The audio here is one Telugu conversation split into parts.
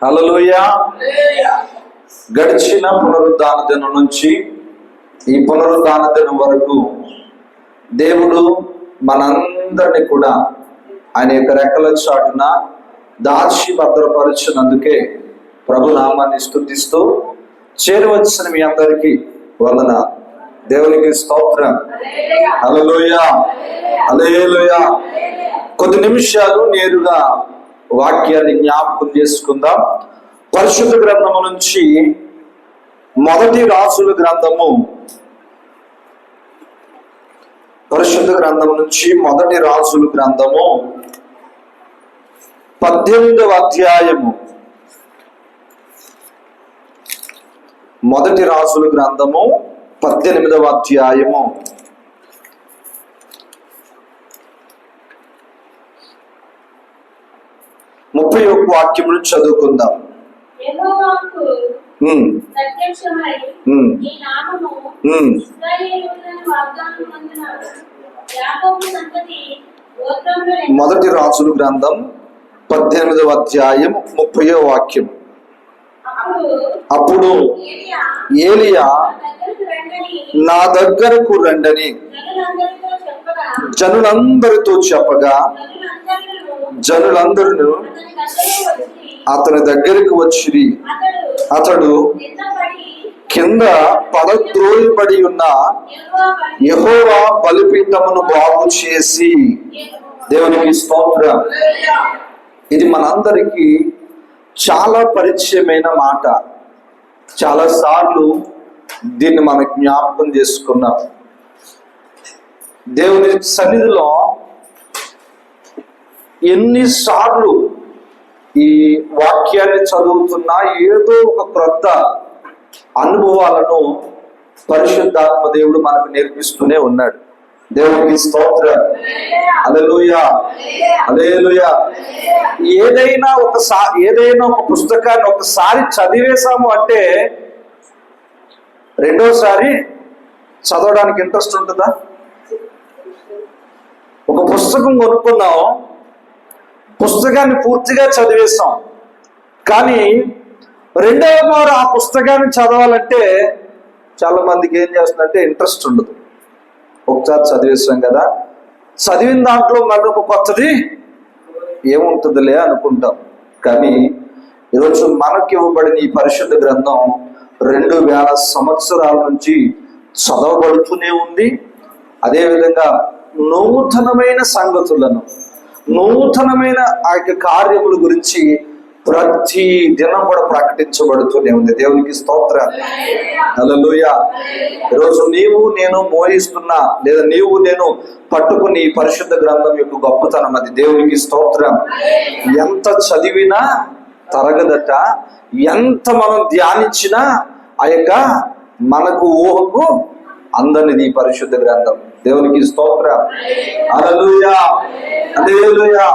హల్లెలూయా. గడిచిన పునరుద్ధాన దినం నుంచి ఈ పునరుద్ధాన దినం వరకు దేవుడు మనందరినీ కూడా ఆయన యొక్క రెక్కల చాటున దాచి భద్రపరిచినందుకే ప్రభు నామాన్ని స్తుతిస్తూ చేరవలసిన మీ అందరికీ వందనాలు. దేవునికి స్తోత్రం. హల్లెలూయా, హల్లెలూయా. కొద్ది నిమిషాలు నేరుగా వాక్యాన్ని జ్ఞాపకం చేసుకుందాం. పరిశుద్ధ గ్రంథము నుంచి మొదటి రాజుల గ్రంథము, పరిశుద్ధ గ్రంథం నుంచి మొదటి రాజుల గ్రంథము 18వ అధ్యాయము. మొదటి రాజుల గ్రంథము 18వ అధ్యాయము 31వ వాక్యం నుంచి చదువుకుందాం. మొదటి రాజుల గ్రంథం 18వ అధ్యాయం 30వ వాక్యం. అప్పుడు ఏలియా నా దగ్గరకు రండని జనులందరితో చెప్పగా జనులందరూ అతని దగ్గరికి వచ్చి అతడు కింద పడద్రోయబడి ఉన్న యెహోవా బలిపీఠమును బాగు చేసి, దేవునికి స్తోత్రం. ఇది మనందరికీ చాలా పరిచయమైన మాట. చాలా సార్లు దీన్ని మనం జ్ఞాపకం చేసుకున్నాం. దేవుని సన్నిధిలో ఎన్నిసార్లు ఈ వాక్యాన్ని చదువుతున్నా ఏదో ఒక క్రొత్త అనుభవాలను పరిశుద్ధాత్మ దేవుడు మనకు నేర్పిస్తూనే ఉన్నాడు. దేవునికి స్తోత్రం. హల్లెలూయా, హల్లెలూయా. ఏదైనా ఒక పుస్తకాన్ని ఒకసారి చదివేశాము అంటే రెండోసారి చదవడానికి ఇంట్రెస్ట్ ఉంటుందా? ఒక పుస్తకం కొనుక్కున్నాం, పుస్తకాన్ని పూర్తిగా చదివేస్తాం, కానీ రెండవ మారు ఆ పుస్తకాన్ని చదవాలంటే చాలా మందికి ఏం చేస్తుందంటే ఇంట్రెస్ట్ ఉండదు. ఒకసారి చదివేస్తాం కదా, చదివిన దాంట్లో మరొక కొత్తది ఏముంటుందిలే అనుకుంటాం. కానీ ఈరోజు మనకి ఇవ్వబడిన ఈ పరిశుద్ధ గ్రంథం 2000 సంవత్సరాల నుంచి చదవబడుతూనే ఉంది. అదేవిధంగా నూతనమైన సంగతులను, నూతనమైన ఆ యొక్క కార్యముల గురించి ప్రతి దినం కూడా ప్రకటించబడుతూనే ఉంది. దేవునికి స్తోత్రం. హల్లెలూయా. ఈరోజు నీవు నేను మోయిస్తున్నా, లేదా నీవు నేను పట్టుకుని ఈ పరిశుద్ధ గ్రంథం యొక్క గొప్పతనం అది. దేవునికి స్తోత్రం. ఎంత చదివినా తరగదట, ఎంత మనం ధ్యానించినా ఆ యొక్క మనకు ఊహకు అందనిది ఈ పరిశుద్ధ గ్రంథం. దేవునికి స్తోత్రం. హల్లెలూయా, హల్లెలూయా.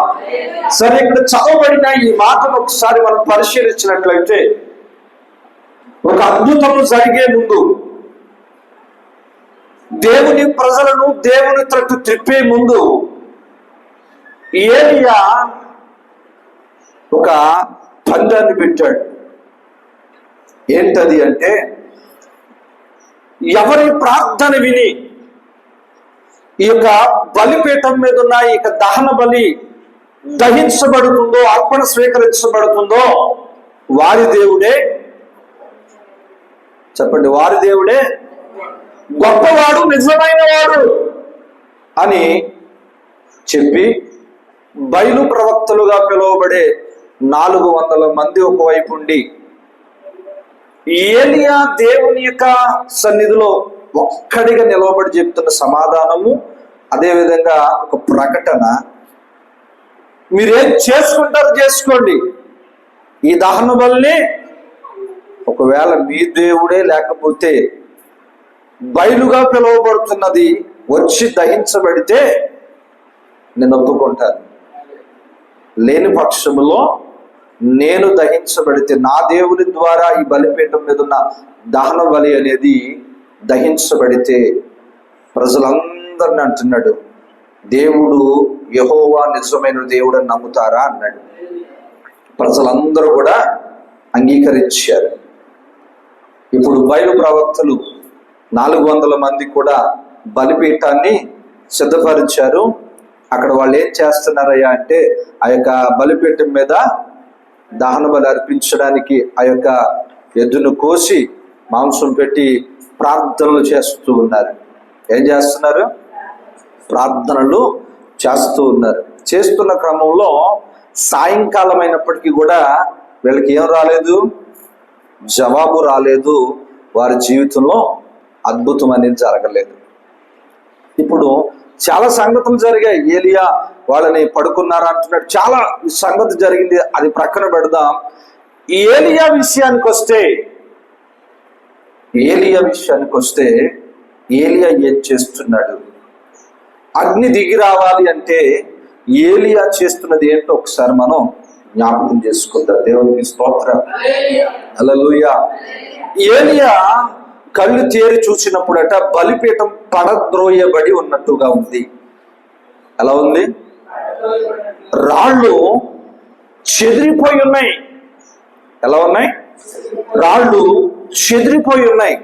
సరే, ఇక్కడ చదవబడిన ఈ మాటను ఒకసారి మనం పరిశీలించినట్లయితే, ఒక అద్భుతము జరిగే ముందు, దేవుని ప్రజలను దేవుని తట్టు తిప్పే ముందు ఏలియా ఒక పందాన్ని పెట్టాడు. ఏంటది అంటే, ఎవరి ప్రార్థన విని ఈ యొక్క బలిపీఠం మీద ఉన్న ఈ యొక్క దహన బలి దహించబడుతుందో, అర్పణ స్వీకరించబడుతుందో వారి దేవుడే, చెప్పండి, వారి దేవుడే గొప్పవాడు, నిజమైన వాడు అని చెప్పి బయలు ప్రవక్తలుగా పిలువబడే 400 మంది ఒకవైపు ఉండి ఏలియా దేవుని యొక్క సన్నిధిలో ఒక్కడిగా నిలవబడి చెప్తున్న సమాధానము, అదేవిధంగా ఒక ప్రకటన. మీరేం చేసుకుంటారో చేసుకోండి, ఈ దహన బలిని ఒకవేళ మీ దేవుడే లేకపోతే బయలుగా పిలువబడుతున్నది వచ్చి దహించబడితే నేను ఒప్పుకుంటాను. లేని పక్షములో నేను దహించబడితే, నా దేవుని ద్వారా ఈ బలిపీఠం మీద ఉన్న దహన బలి అనేది దహించబడితే, ప్రజలందరిని అంటున్నాడు, దేవుడు యెహోవా నిజమైన దేవుడు అని నమ్ముతారా అన్నాడు. ప్రజలందరూ కూడా అంగీకరించారు. ఇప్పుడు బయలు ప్రవక్తలు 400 మంది కూడా బలిపీఠాన్ని సిద్ధపరిచారు. అక్కడ వాళ్ళు ఏం చేస్తున్నారయ్యా అంటే ఆ యొక్క బలిపీఠం మీద దహన బలి అర్పించడానికి ఆ యొక్క ఎద్దును కోసి మాంసం పెట్టి ప్రార్థనలు చేస్తూ ఉన్నారు. ఏం చేస్తున్నారు? ప్రార్థనలు చేస్తూ ఉన్నారు. చేస్తున్న క్రమంలో సాయంకాలం అయినప్పటికీ కూడా వీళ్ళకి ఏం రాలేదు? జవాబు రాలేదు. వారి జీవితంలో అద్భుతం అనేది జరగలేదు. ఇప్పుడు చాలా సంగతులు జరిగాయి. ఏలియా వాళ్ళని పడుకున్నారా అంటున్నాడు. చాలా సంగతి జరిగింది, అది ప్రక్కన పెడదాం. ఏలియా విషయానికి వస్తే ఏలియా ఏం చేస్తున్నాడు? అగ్ని దిగి రావాలి అంటే ఏలియా చేస్తున్నది ఏంటో ఒకసారి మనం జ్ఞాపకం చేసుకుందాం. దేవునికి స్తోత్రం, హల్లెలూయా. ఏలియా కళ్ళు తేరి చూసినప్పుడట బలిపీఠం పడద్రోయబడి ఉన్నట్టుగా ఉంది. ఎలా ఉంది? రాళ్ళు చెదిరిపోయి ఉన్నాయి. ఎలా ఉన్నాయి? రాళ్ళు చెదిరిపోయి ఉన్నాయి.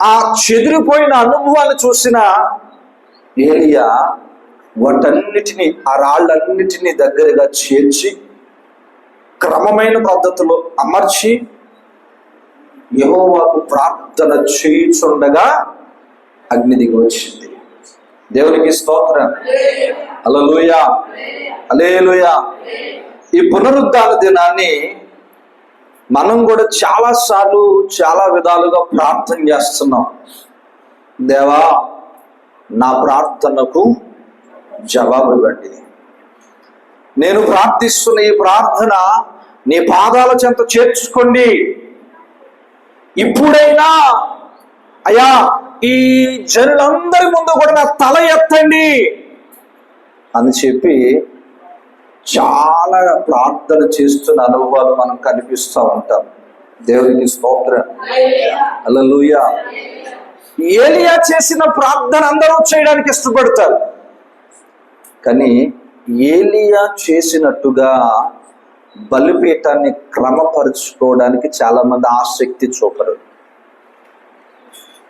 ఆ చెదిరిపోయిన అనుభవాన్ని చూసిన ఏలియా వాటన్నిటినీ, ఆ రాళ్ళన్నిటినీ దగ్గరగా చేర్చి క్రమమైన పద్ధతిలో అమర్చి యెహోవాకు ప్రార్థన చేయుచుండగా అగ్ని దిగి వచ్చింది. దేవునికి స్తోత్రం, హల్లెలూయా, హల్లెలూయా. ఈ పునరుద్ధాన దినాన్ని మనం కూడా చాలాసార్లు చాలా విధాలుగా ప్రార్థన చేస్తున్నాం. దేవా, నా ప్రార్థనకు జవాబు ఇవ్వండి. నేను ప్రార్థిస్తున్న ఈ ప్రార్థన నీ పాదాల చెంత చేర్చుకోండి. ఇప్పుడైనా అయ్యా ఈ జనులందరి ముందు కూడా నా తల ఎత్తండి అని చెప్పి చాలా ప్రార్థన చేస్తున్న అనుభవాలు మనం కనిపిస్తూ ఉంటాం. దేవునికి స్తోత్రం, హల్లెలూయా. ఏలియా చేసిన ప్రార్థన అందరూ చేయడానికి ఇష్టపడతారు, కానీ ఏలియా చేసినట్టుగా బలిపీఠాన్ని క్రమపరుచుకోవడానికి చాలా మంది ఆసక్తి చూపరు.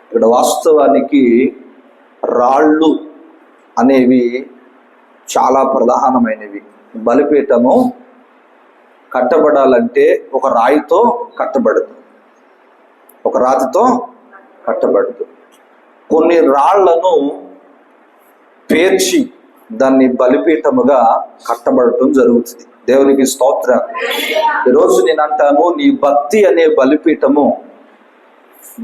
ఇక్కడ వాస్తవానికి రాళ్ళు అనేవి చాలా ప్రధానమైనవి. బలిపీఠము కట్టబడాలంటే ఒక రాయితో కట్టబడదు, ఒక రాతితో కట్టబడదు. కొన్ని రాళ్లను పేర్చి దాన్ని బలిపీఠముగా కట్టబడటం జరుగుతుంది. దేవునికి స్తోత్రం. ఈరోజు నేను అంటాను, నీ భక్తి అనే బలిపీఠము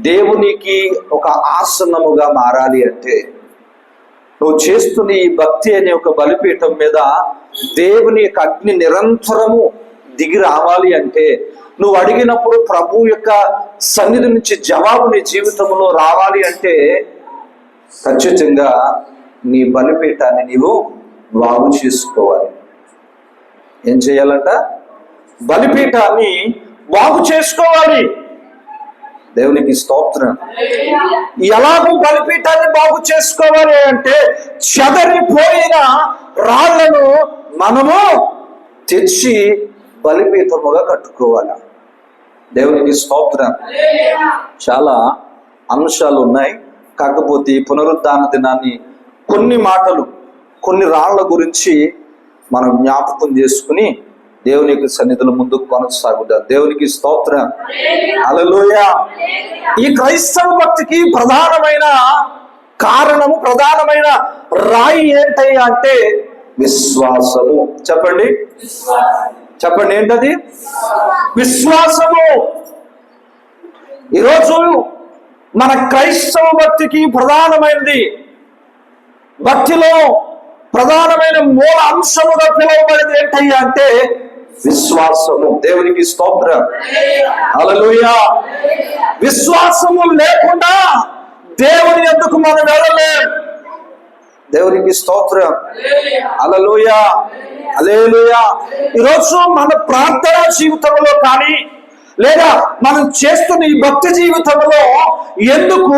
దేవునికి ఒక ఆసనముగా మారాలి అంటే, నువ్వు చేస్తున్న ఈ భక్తి అనే ఒక బలిపీఠం మీద దేవుని యొక్క అగ్ని నిరంతరము దిగి రావాలి అంటే, నువ్వు అడిగినప్పుడు ప్రభు యొక్క సన్నిధి నుంచి జవాబు నీ జీవితంలో రావాలి అంటే, ఖచ్చితంగా నీ బలిపీఠాన్ని నీవు బాగు చేసుకోవాలి. ఏం చేయాలంట? బలిపీఠాన్ని బాగు చేసుకోవాలి. దేవునికి స్తోత్రం. ఎలాగో బలిపీఠాన్ని బాగు చేసుకోవాలి అంటే, చెదరిపోయిన రాళ్లను మనము తెచ్చి బలిపీఠముగా కట్టుకోవాలి. దేవునికి స్తోత్రం. చాలా అంశాలు ఉన్నాయి. కాకపోతే ఈ పునరుద్ధాన దినాన్ని కొన్ని మాటలు, కొన్ని రాళ్ల గురించి మనం జ్ఞాపకం చేసుకుని దేవుని యొక్క సన్నిధిలో ముందుకు కొనసాగుతాం. దేవునికి స్తోత్రం, హల్లెలూయా. ఈ క్రైస్తవ భక్తికి ప్రధానమైన కారణము, ప్రధానమైన రాయి ఏంటయ్యా అంటే విశ్వాసము. చెప్పండి, చెప్పండి, ఏంటది? విశ్వాసము. ఈరోజు మన క్రైస్తవ భక్తికి ప్రధానమైనది, భక్తిలో ప్రధానమైన మూల అంశముగా పిలువబడేది ఏంటయ్యా అంటే విశ్వాసము. దేవునికి స్తోత్రం, హల్లెలూయా. విశ్వాసము లేకుండా దేవుని యొద్దకు మనం వెళ్ళలేం. దేవునికి స్తోత్రం, హల్లెలూయా, హల్లెలూయా. ఈరోజు మన ప్రార్థనా జీవితంలో కానీ, లేదా మనం చేస్తున్న ఈ భక్తి జీవితంలో ఎందుకు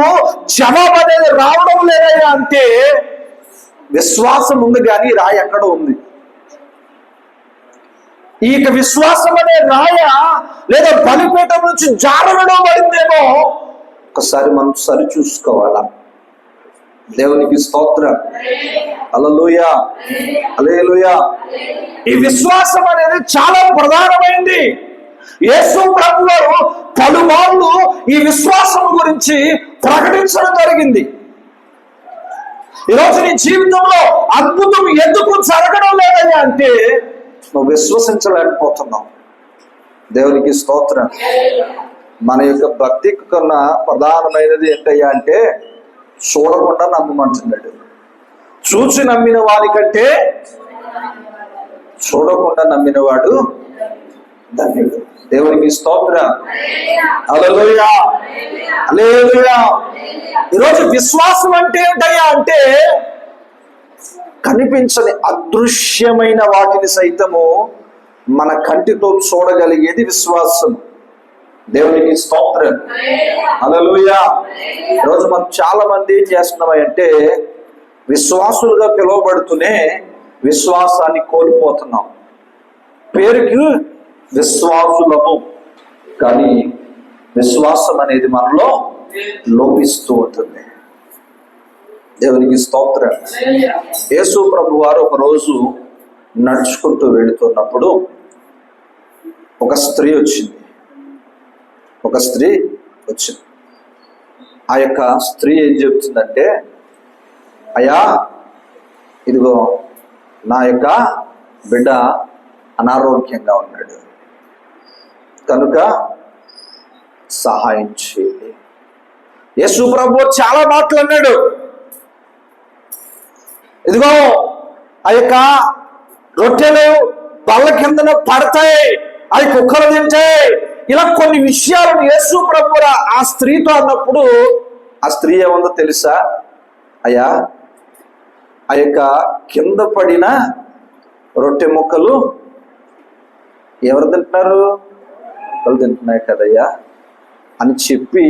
జవాబు అనేది రావడం లేదయ్యా అంటే, విశ్వాసం ఉంది కానీ రాయి ఎక్కడ ఉంది? ఈ విశ్వాసం అనే రాయ లేదా బలిపీఠం నుంచి జారవిడబడిందేమో ఒకసారి మనం సరి చూసుకోవాలా. దేవునికి స్తోత్రం. హల్లెలూయా, హల్లెలూయా. ఈ విశ్వాసం అనేది చాలా ప్రధానమైంది. యేసు ప్రభు వారు పలుమార్లు ఈ విశ్వాసం గురించి ప్రకటించడం జరిగింది. ఈరోజు నీ జీవితంలో అద్భుతం ఎందుకు జరగడం లేదయ్యా అంటే నువ్వు విశ్వసించలేకపోతున్నావు. దేవునికి స్తోత్రం. మన యొక్క భక్తికి కన్నా ప్రధానమైనది ఏంటయ్యా అంటే చూడకుండా నమ్మమంటున్నాడు. చూసి నమ్మిన వానికంటే చూడకుండా నమ్మినవాడు ధన్యుడు. దేవునికి స్తోత్రం. హల్లెలూయా, హల్లెలూయా. ఈరోజు విశ్వాసం అంటే ఏంటయ్యా అంటే కనిపించని అదృశ్యమైన వాటిని సైతము మన కంటితో చూడగలిగేది విశ్వాసం. దేవునికి స్తోత్రం. హల్లెలూయా. ఈరోజు మనం చాలా మంది ఏం చేస్తున్నామంటే విశ్వాసులుగా పిలువబడుతూనే విశ్వాసాన్ని కోల్పోతున్నాం. పేరుకి విశ్వాసులము, కానీ విశ్వాసం అనేది మనలో లోపిస్తూ ఉంటుంది. దేవునికి స్తోత్రం. యేసు ప్రభు వారు ఒక రోజు నడుచుకుంటూ వెళుతున్నప్పుడు ఒక స్త్రీ వచ్చింది. ఆ యొక్క స్త్రీ ఏం చెప్తుందంటే, అయ్యా ఇదిగో నా యొక్క బిడ్డ అనారోగ్యంగా ఉన్నాడు కనుక సహాయం చేయండి. యేసు ప్రభు చాలా మాటలు అన్నాడు. ఇదిగో ఆ యొక్క రొట్టెలు బల్ల కిందన పడతాయి, అవి కుక్కలు తింటాయి. ఇలా కొన్ని విషయాలను యేసు ప్రభు ఆ స్త్రీతో అన్నప్పుడు ఆ స్త్రీ ఏముందో తెలుసా? అయ్యా ఆ యొక్క కింద పడిన రొట్టె ముక్కలు ఎవరు తింటున్నారు? వాళ్ళు తింటున్నాయి కదయ్యా అని చెప్పి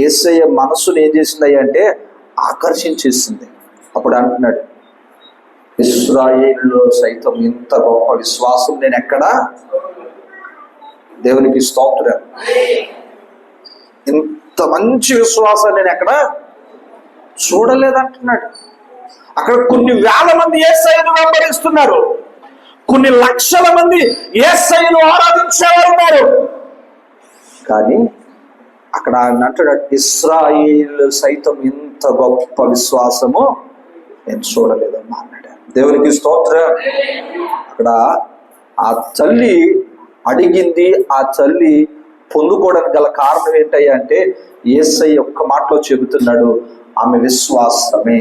యేసయ్య మనస్సును ఏం చేసిందయ్యా అంటే ఆకర్షించేసింది. అప్పుడు అంటున్నాడు, ఇశ్రాయేలులో సైతం ఇంత గొప్ప విశ్వాసం నేను ఎక్కడా, దేవునికి స్తోత్రం, ఇంత మంచి విశ్వాసం నేను ఎక్కడ చూడలేదంటున్నాడు. అక్కడ కొన్ని వేల మంది యేసయ్యను వెంబడిస్తున్నారు, కొన్ని లక్షల మంది యేసయ్యను ఆరాధించేవారు ఉన్నారు. కానీ అక్కడ ఆయన అంటాడు, ఇశ్రాయేలు సైతం ఇంత గొప్ప విశ్వాసము నేను చూడలేదమ్మా అన్నాడు. దేవునికి స్తోత్రం. అక్కడ ఆ తల్లి అడిగింది, ఆ తల్లి పొందుకోవడానికి గల కారణం ఏంటయ్యా అంటే యేసయ్య ఒక్క మాటలో చెబుతున్నాడు, ఆమె విశ్వాసమే.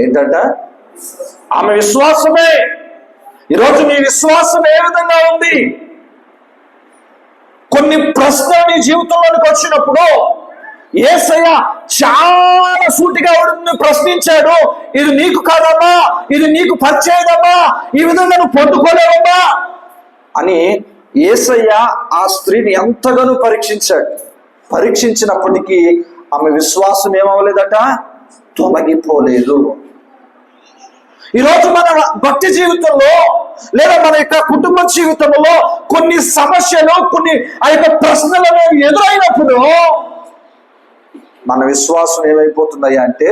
ఏంటంట? ఆమె విశ్వాసమే. ఈరోజు నీ విశ్వాసం ఏ విధంగా ఉంది? కొన్ని ప్రశ్నలు నీ జీవితంలోనికి వచ్చినప్పుడు యేసయ్య చాలా సూటిగా ప్రశ్నించాడు, ఇది నీకు కాదమ్మా, ఇది నీకు పరిచయదమ్మా, ఈ విధంగా నువ్వు పొందుకోలేవమ్మా అని యేసయ్య ఆ స్త్రీని ఎంతగానో పరీక్షించాడు. పరీక్షించినప్పటికీ ఆమె విశ్వాసం ఏమవ్వలేదట, తొలగిపోలేదు. ఈరోజు మన భక్తి జీవితంలో లేదా మన యొక్క కుటుంబ జీవితంలో కొన్ని సమస్యలు, కొన్ని ఆ యొక్క ప్రశ్నలు ఎదురైనప్పుడు మన విశ్వాసం ఏమైపోతుందయ్యా అంటే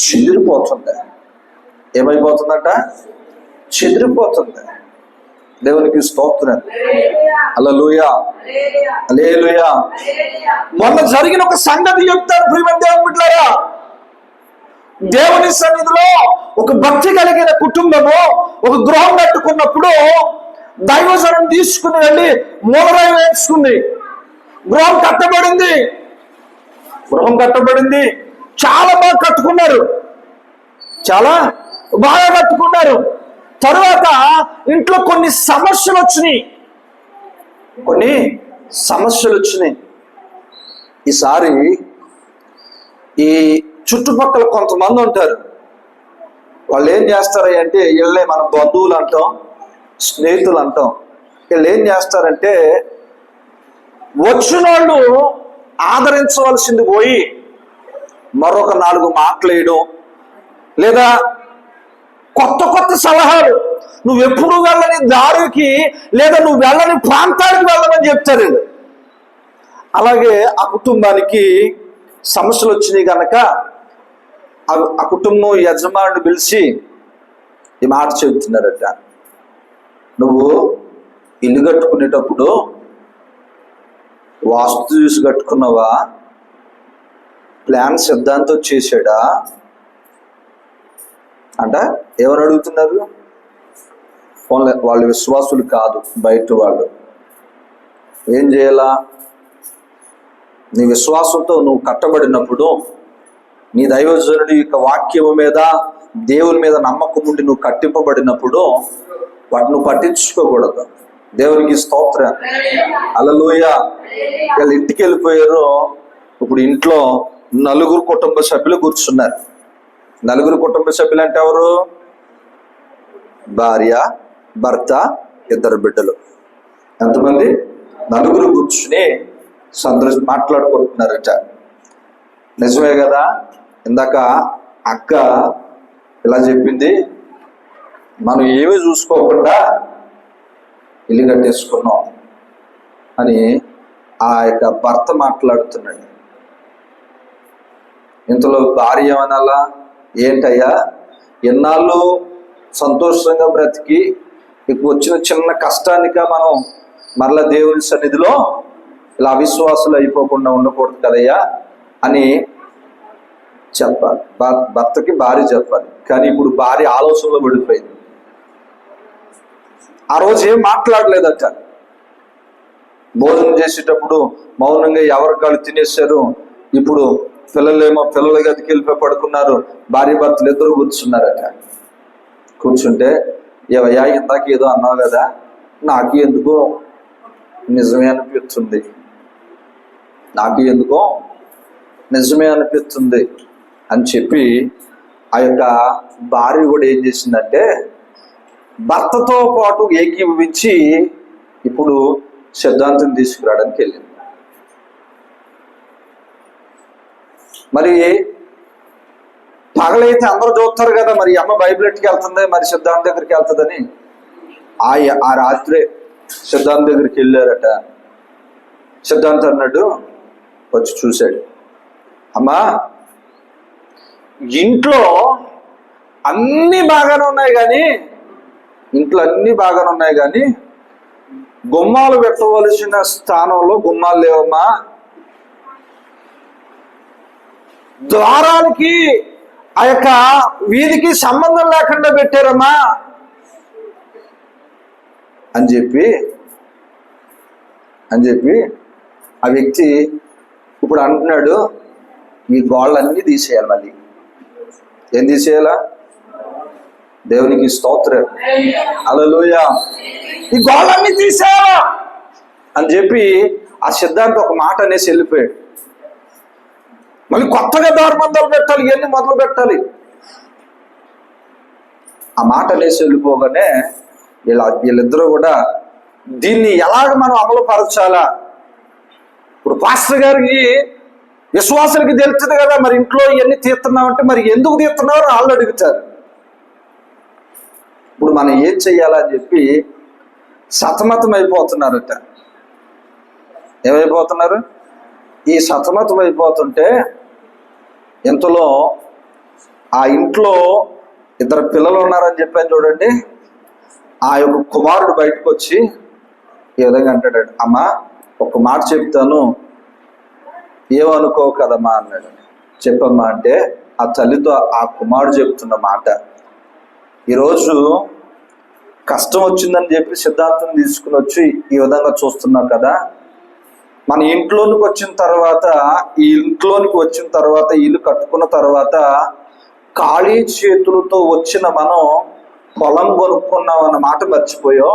చెదిరిపోతుంది. ఏమైపోతుందట? చెదిరిపోతుంది. దేవునికి స్తోత్రం. హల్లెలూయా, హల్లెలూయా. మొన్న జరిగిన ఒక సంగతి చెప్తాను ప్రియమైన దేవుని బిడ్డలారా. దేవుని సన్నిధిలో ఒక భక్తి కలిగిన కుటుంబము ఒక గృహం కట్టుకున్నప్పుడు దైవజనం తీసుకుని వెళ్ళి మూలరాయి వేసుకుంది. గృహం కట్టబడింది. చాలా బాగా కట్టుకున్నారు, చాలా బాగా కట్టుకున్నారు. తరువాత ఇంట్లో కొన్ని సమస్యలు వచ్చినాయి. ఈసారి ఈ చుట్టుపక్కల కొంతమంది ఉంటారు, వాళ్ళు ఏం చేస్తారంటే అంటే వీళ్ళే మన బంధువులు అంటాం, స్నేహితులు అంటాం. వీళ్ళు ఏం చేస్తారంటే వచ్చిన వాళ్ళు ఆదరించవలసింది పోయి మరొక 4 మాటలు వేయడం, లేదా కొత్త సలహాలు నువ్వు ఎప్పుడు వెళ్ళని దారికి లేదా నువ్వు వెళ్ళని ప్రాంతానికి వెళ్ళమని చెప్తారు. అలాగే ఆ కుటుంబానికి సమస్యలు వచ్చినాయి కనుక ఆ కుటుంబం యజమానుడు పిలిచి ఈ మాట చెబుతున్నారట, నువ్వు ఇల్లు కట్టుకునేటప్పుడు వాస్తు చూసి కట్టుకున్నావా, ప్లాన్ సిద్ధాంతం చేశాడా అంట. ఎవరు అడుగుతున్నారు? వాళ్ళు విశ్వాసులు కాదు, బయట వాళ్ళు. ఏం చేయాలా? నీ విశ్వాసంతో నువ్వు కట్టబడినప్పుడు, నీ దైవజనుడి యొక్క వాక్యము మీద దేవుని మీద నమ్మకం ఉండి నువ్వు కట్టింపబడినప్పుడు వాటిని నువ్వు పట్టించుకోకూడదు. దేవునికి స్తోత్రం, హల్లెలూయా. వీళ్ళు ఇంటికి వెళ్ళిపోయారు. ఇప్పుడు ఇంట్లో నలుగురు కుటుంబ సభ్యులు కూర్చున్నారు. నలుగురు కుటుంబ సభ్యులు అంటే ఎవరు? భార్య, భర్త, ఇద్దరు బిడ్డలు. ఎంతమంది? నలుగురు కూర్చుని మాట్లాడుకుంటున్నారట. నిజమే కదా? ఇందాక అక్క ఇలా చెప్పింది, మనం ఏమీ చూసుకోకుండా ఇల్లు కట్టేసుకున్నాం అని ఆ యొక్క భర్త మాట్లాడుతున్నాడు. ఇంతలో భార్య ఏమనాలా, ఏంటయ్యా ఎన్నాళ్ళు సంతోషంగా బ్రతికి ఇప్పుడు వచ్చిన చిన్న కష్టానిక మనం మరలా దేవుని సన్నిధిలో ఇలా అవిశ్వాసులు అయిపోకుండా ఉండకూడదు కదయ్యా అని చెప్పాలి. భర్తకి భార్య చెప్పాలి. కానీ ఇప్పుడు భార్య ఆలోచనలో పడిపోయింది. ఆ రోజు ఏం మాట్లాడలేదట. భోజనం చేసేటప్పుడు మౌనంగా ఎవరి కాళ్ళు తినేశారు. ఇప్పుడు పిల్లలేమో పిల్లల గదికి వెళ్ళిపోయి పడుకున్నారు. భార్య భర్తలు ఇద్దరు కూర్చున్నారట. కూర్చుంటే, ఏవయ్యా ఇందాక ఏదో అన్నావు కదా, నాకు ఎందుకో నిజమే అనిపిస్తుంది, నాకు ఎందుకో నిజమే అనిపిస్తుంది అని చెప్పి ఆ యొక్క భార్య కూడా ఏం చేసిందంటే భర్తతో పాటు ఏకీభవించి ఇప్పుడు సిద్ధాంతం తీసుకురావడానికి వెళ్ళింది. మరి పగలైతే అందరూ చూస్తారు కదా, మరి అమ్మ బైబిల్ ఎట్టుకు వెళ్తుంది, మరి సిద్ధాంతం దగ్గరికి వెళ్తుందని ఆ రాత్రే సిద్ధాంతం దగ్గరికి వెళ్ళారట. సిద్ధాంతం అన్నాడు, వచ్చి చూశాడు, అమ్మా ఇంట్లో అన్నీ బాగానే ఉన్నాయి కానీ గుమ్మాలు పెట్టవలసిన స్థానంలో గుమ్మాలు లేవమ్మా, ద్వారానికి ఆ యొక్క వీధికి సంబంధం లేకుండా పెట్టారమ్మా అని చెప్పి ఆ వ్యక్తి ఇప్పుడు అంటున్నాడు, ఈ గోళ్ళన్నీ తీసేయాలి. మళ్ళీ ఏం తీసేయాలా? దేవునికి స్తోత్రం, హల్లెలూయా. ఈ గోళ్ళన్నీ తీసేయాలా అని చెప్పి ఆ సిద్ధాంతం ఒక మాట అనేసి వెళ్ళిపోయాడు. మళ్ళీ కొత్తగా దారుబంధాలు పెట్టాలి, ఇవన్నీ మొదలు పెట్టాలి. ఆ మాట అనేసి వెళ్ళిపోగానే వీళ్ళిద్దరూ కూడా దీన్ని ఎలాగ మనం అమలు పరచాలా? ఇప్పుడు పాస్టర్ గారికి విశ్వాసాలకి తెలుస్తుంది కదా, మరి ఇంట్లో ఇవన్నీ తీస్తున్నామంటే మరి ఎందుకు తీస్తున్నారో వాళ్ళు అడుగుతారు. ఇప్పుడు మనం ఏం చెయ్యాలని చెప్పి సతమతం అయిపోతున్నారట. ఏమైపోతున్నారు? ఈ సతమతం అయిపోతుంటే ఇంతలో ఆ ఇంట్లో ఇద్దరు పిల్లలు ఉన్నారని చెప్పాను చూడండి. ఆ యొక్క కుమారుడు బయటకు వచ్చి ఈ విధంగా అంటాడు, అమ్మా ఒక మాట చెప్తాను, ఏమనుకో కదమ్మా అన్నాడు. చెప్పమ్మా అంటే ఆ తల్లితో ఆ కుమారుడు చెబుతున్న మాట, ఈరోజు కష్టం వచ్చిందని చెప్పి సిద్ధాంతం తీసుకుని వచ్చి ఈ విధంగా చూస్తున్నాం కదా, మన ఇంట్లోనికి వచ్చిన తర్వాత ఇల్లు కట్టుకున్న తర్వాత ఖాళీ చేతులతో వచ్చిన మనం పొలం కొనుక్కున్నాం అన్న మాట మర్చిపోయాం,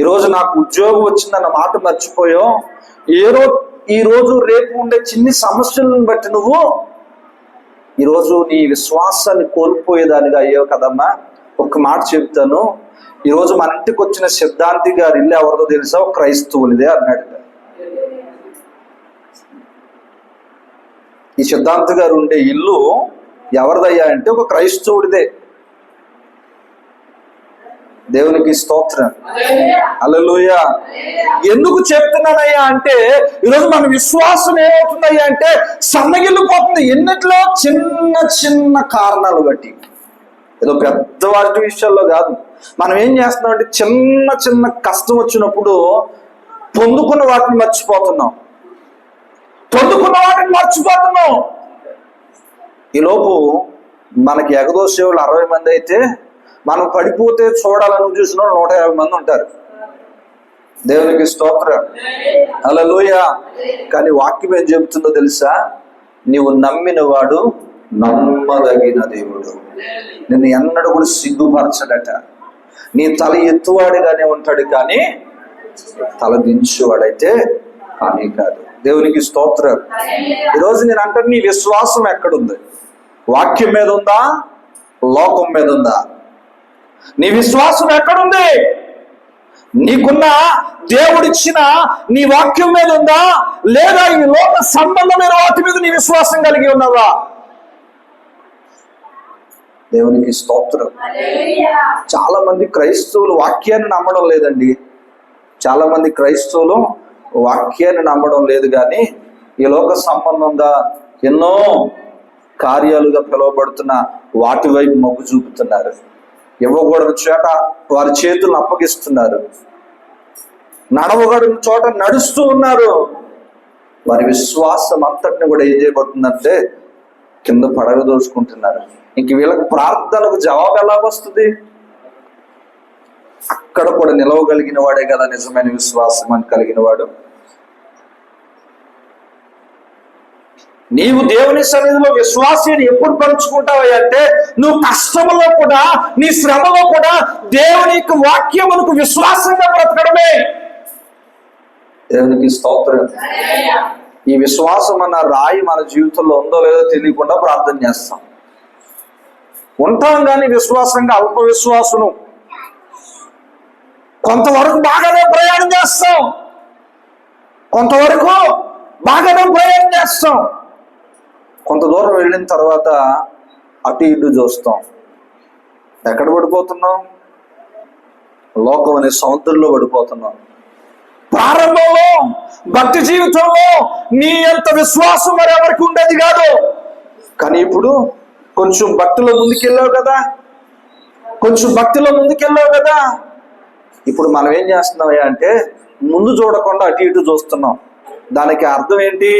ఈరోజు నాకు ఉద్యోగం వచ్చిందన్న మాట మర్చిపోయాం, ఈరోజు రేపు ఉండే చిన్ని సమస్యలను బట్టి నువ్వు ఈరోజు నీ విశ్వాసాన్ని కోల్పోయేదానిగా అయ్యావు కదమ్మా. ఒక మాట చెప్తాను, ఈరోజు మన ఇంటికి వచ్చిన సిద్ధాంతి గారి ఇల్లు ఎవరిదో తెలుసా? క్రైస్తవునిదే అన్నాడు. ఈ సిద్ధాంతి గారు ఉండే ఇల్లు ఎవరిదయ్యా అంటే ఒక క్రైస్తవుడిదే. దేవునికి స్తోత్రం. హల్లెలూయా. ఎందుకు చెప్తున్నానయ్యా అంటే ఈరోజు మన విశ్వాసం ఏమవుతుందయ్యా అంటే సన్నగిల్లిపోతుంది. ఎన్నిట్లో చిన్న చిన్న కారణాలు బట్టి, ఏదో పెద్ద వాటి విషయాల్లో కాదు. మనం ఏం చేస్తున్నాం అంటే చిన్న చిన్న కష్టం వచ్చినప్పుడు పొందుకున్న వాటిని మర్చిపోతున్నాం. ఈలోపు మనకి ఎగదోసేవాళ్ళు 60 మంది అయితే మనం పడిపోతే చూడాలని చూసిన 150 మంది ఉంటారు. దేవునికి స్తోత్రం. హల్లెలూయా. కానీ వాక్యం ఏం చెబుతుందో తెలుసా? నీవు నమ్మిన వాడు నమ్మదగిన దేవుడు, నిన్ను ఎన్నడూ కూడా సిగ్గుపరచడట. నీ తల ఎత్తువాడిగానే ఉంటాడు కానీ తల దించువాడైతే కానీ కాదు. దేవునికి స్తోత్రం. ఈరోజు నేను అంటే నీ విశ్వాసం ఎక్కడుంది? వాక్యం మీద ఉందా? లోకం మీద ఉందా? నీ విశ్వాసం ఎక్కడుంది? నీకున్న దేవుడిచ్చిన నీ వాక్యం మీద ఉందా, లేదా ఈ లోక సంబంధమైన వాటి మీద నీ విశ్వాసం కలిగి ఉన్నావా? దేవునికి స్తోత్రం. చాలా మంది క్రైస్తవులు వాక్యాన్ని నమ్మడం లేదండి. చాలా మంది క్రైస్తవులు వాక్యాన్ని నమ్మడం లేదు, కానీ ఈ లోక సంబంధంగా ఎన్నో కార్యాలుగా పిలువబడుతున్న వాటి వైపు మొగ్గు చూపుతున్నారు. ఇవ్వకూడని చోట వారి చేతులను అప్పగిస్తున్నారు, నడవకూడని చోట నడుస్తూ ఉన్నారు. వారి విశ్వాసం అంతటిని కూడా ఏం చేయబడుతుందంటే కింద పడగదోచుకుంటున్నారు. ఇంక వీళ్ళకి ప్రార్థనకు జవాబు ఎలాగొస్తుంది? అక్కడ కూడా నిలవగలిగిన వాడే కదా నిజమైన విశ్వాసం అని కలిగిన వాడు. నీవు దేవుని సన్నిధిలో విశ్వాసాన్ని ఎప్పుడు పంచుకుంటావు అంటే నువ్వు కష్టంలో కూడా, నీ శ్రమలో కూడా దేవుని యొక్క వాక్యమునకు విశ్వాసంగా బ్రతకడమే. దేవునికి స్తోత్రం. ఈ విశ్వాసం అన్న రాయి మన జీవితంలో ఉందో లేదో తెలియకుండా ప్రార్థన చేస్తాం. ఉంటాం కానీ విశ్వాసంగా అల్ప విశ్వాసును. కొంతవరకు బాగానే ప్రయాణం చేస్తాం, కొంతవరకు బాగానే ప్రయాణం చేస్తాం. కొంత దూరం వెళ్ళిన తర్వాత అటు ఇటు చూస్తాం. ఎక్కడ పడిపోతున్నాం? లోకం అనే సముద్రంలో పడిపోతున్నాం. ప్రారంభంలో భక్తి జీవితంలో నీ అంత విశ్వాసం మరి ఎవరికి ఉండేది కాదు, కానీ ఇప్పుడు కొంచెం భక్తిలో ముందుకెళ్ళావు కదా, ఇప్పుడు మనం ఏం చేస్తున్నామయ్యా అంటే ముందు చూడకుండా అటు ఇటు చూస్తున్నాం. దానికి అర్థం ఏంటి?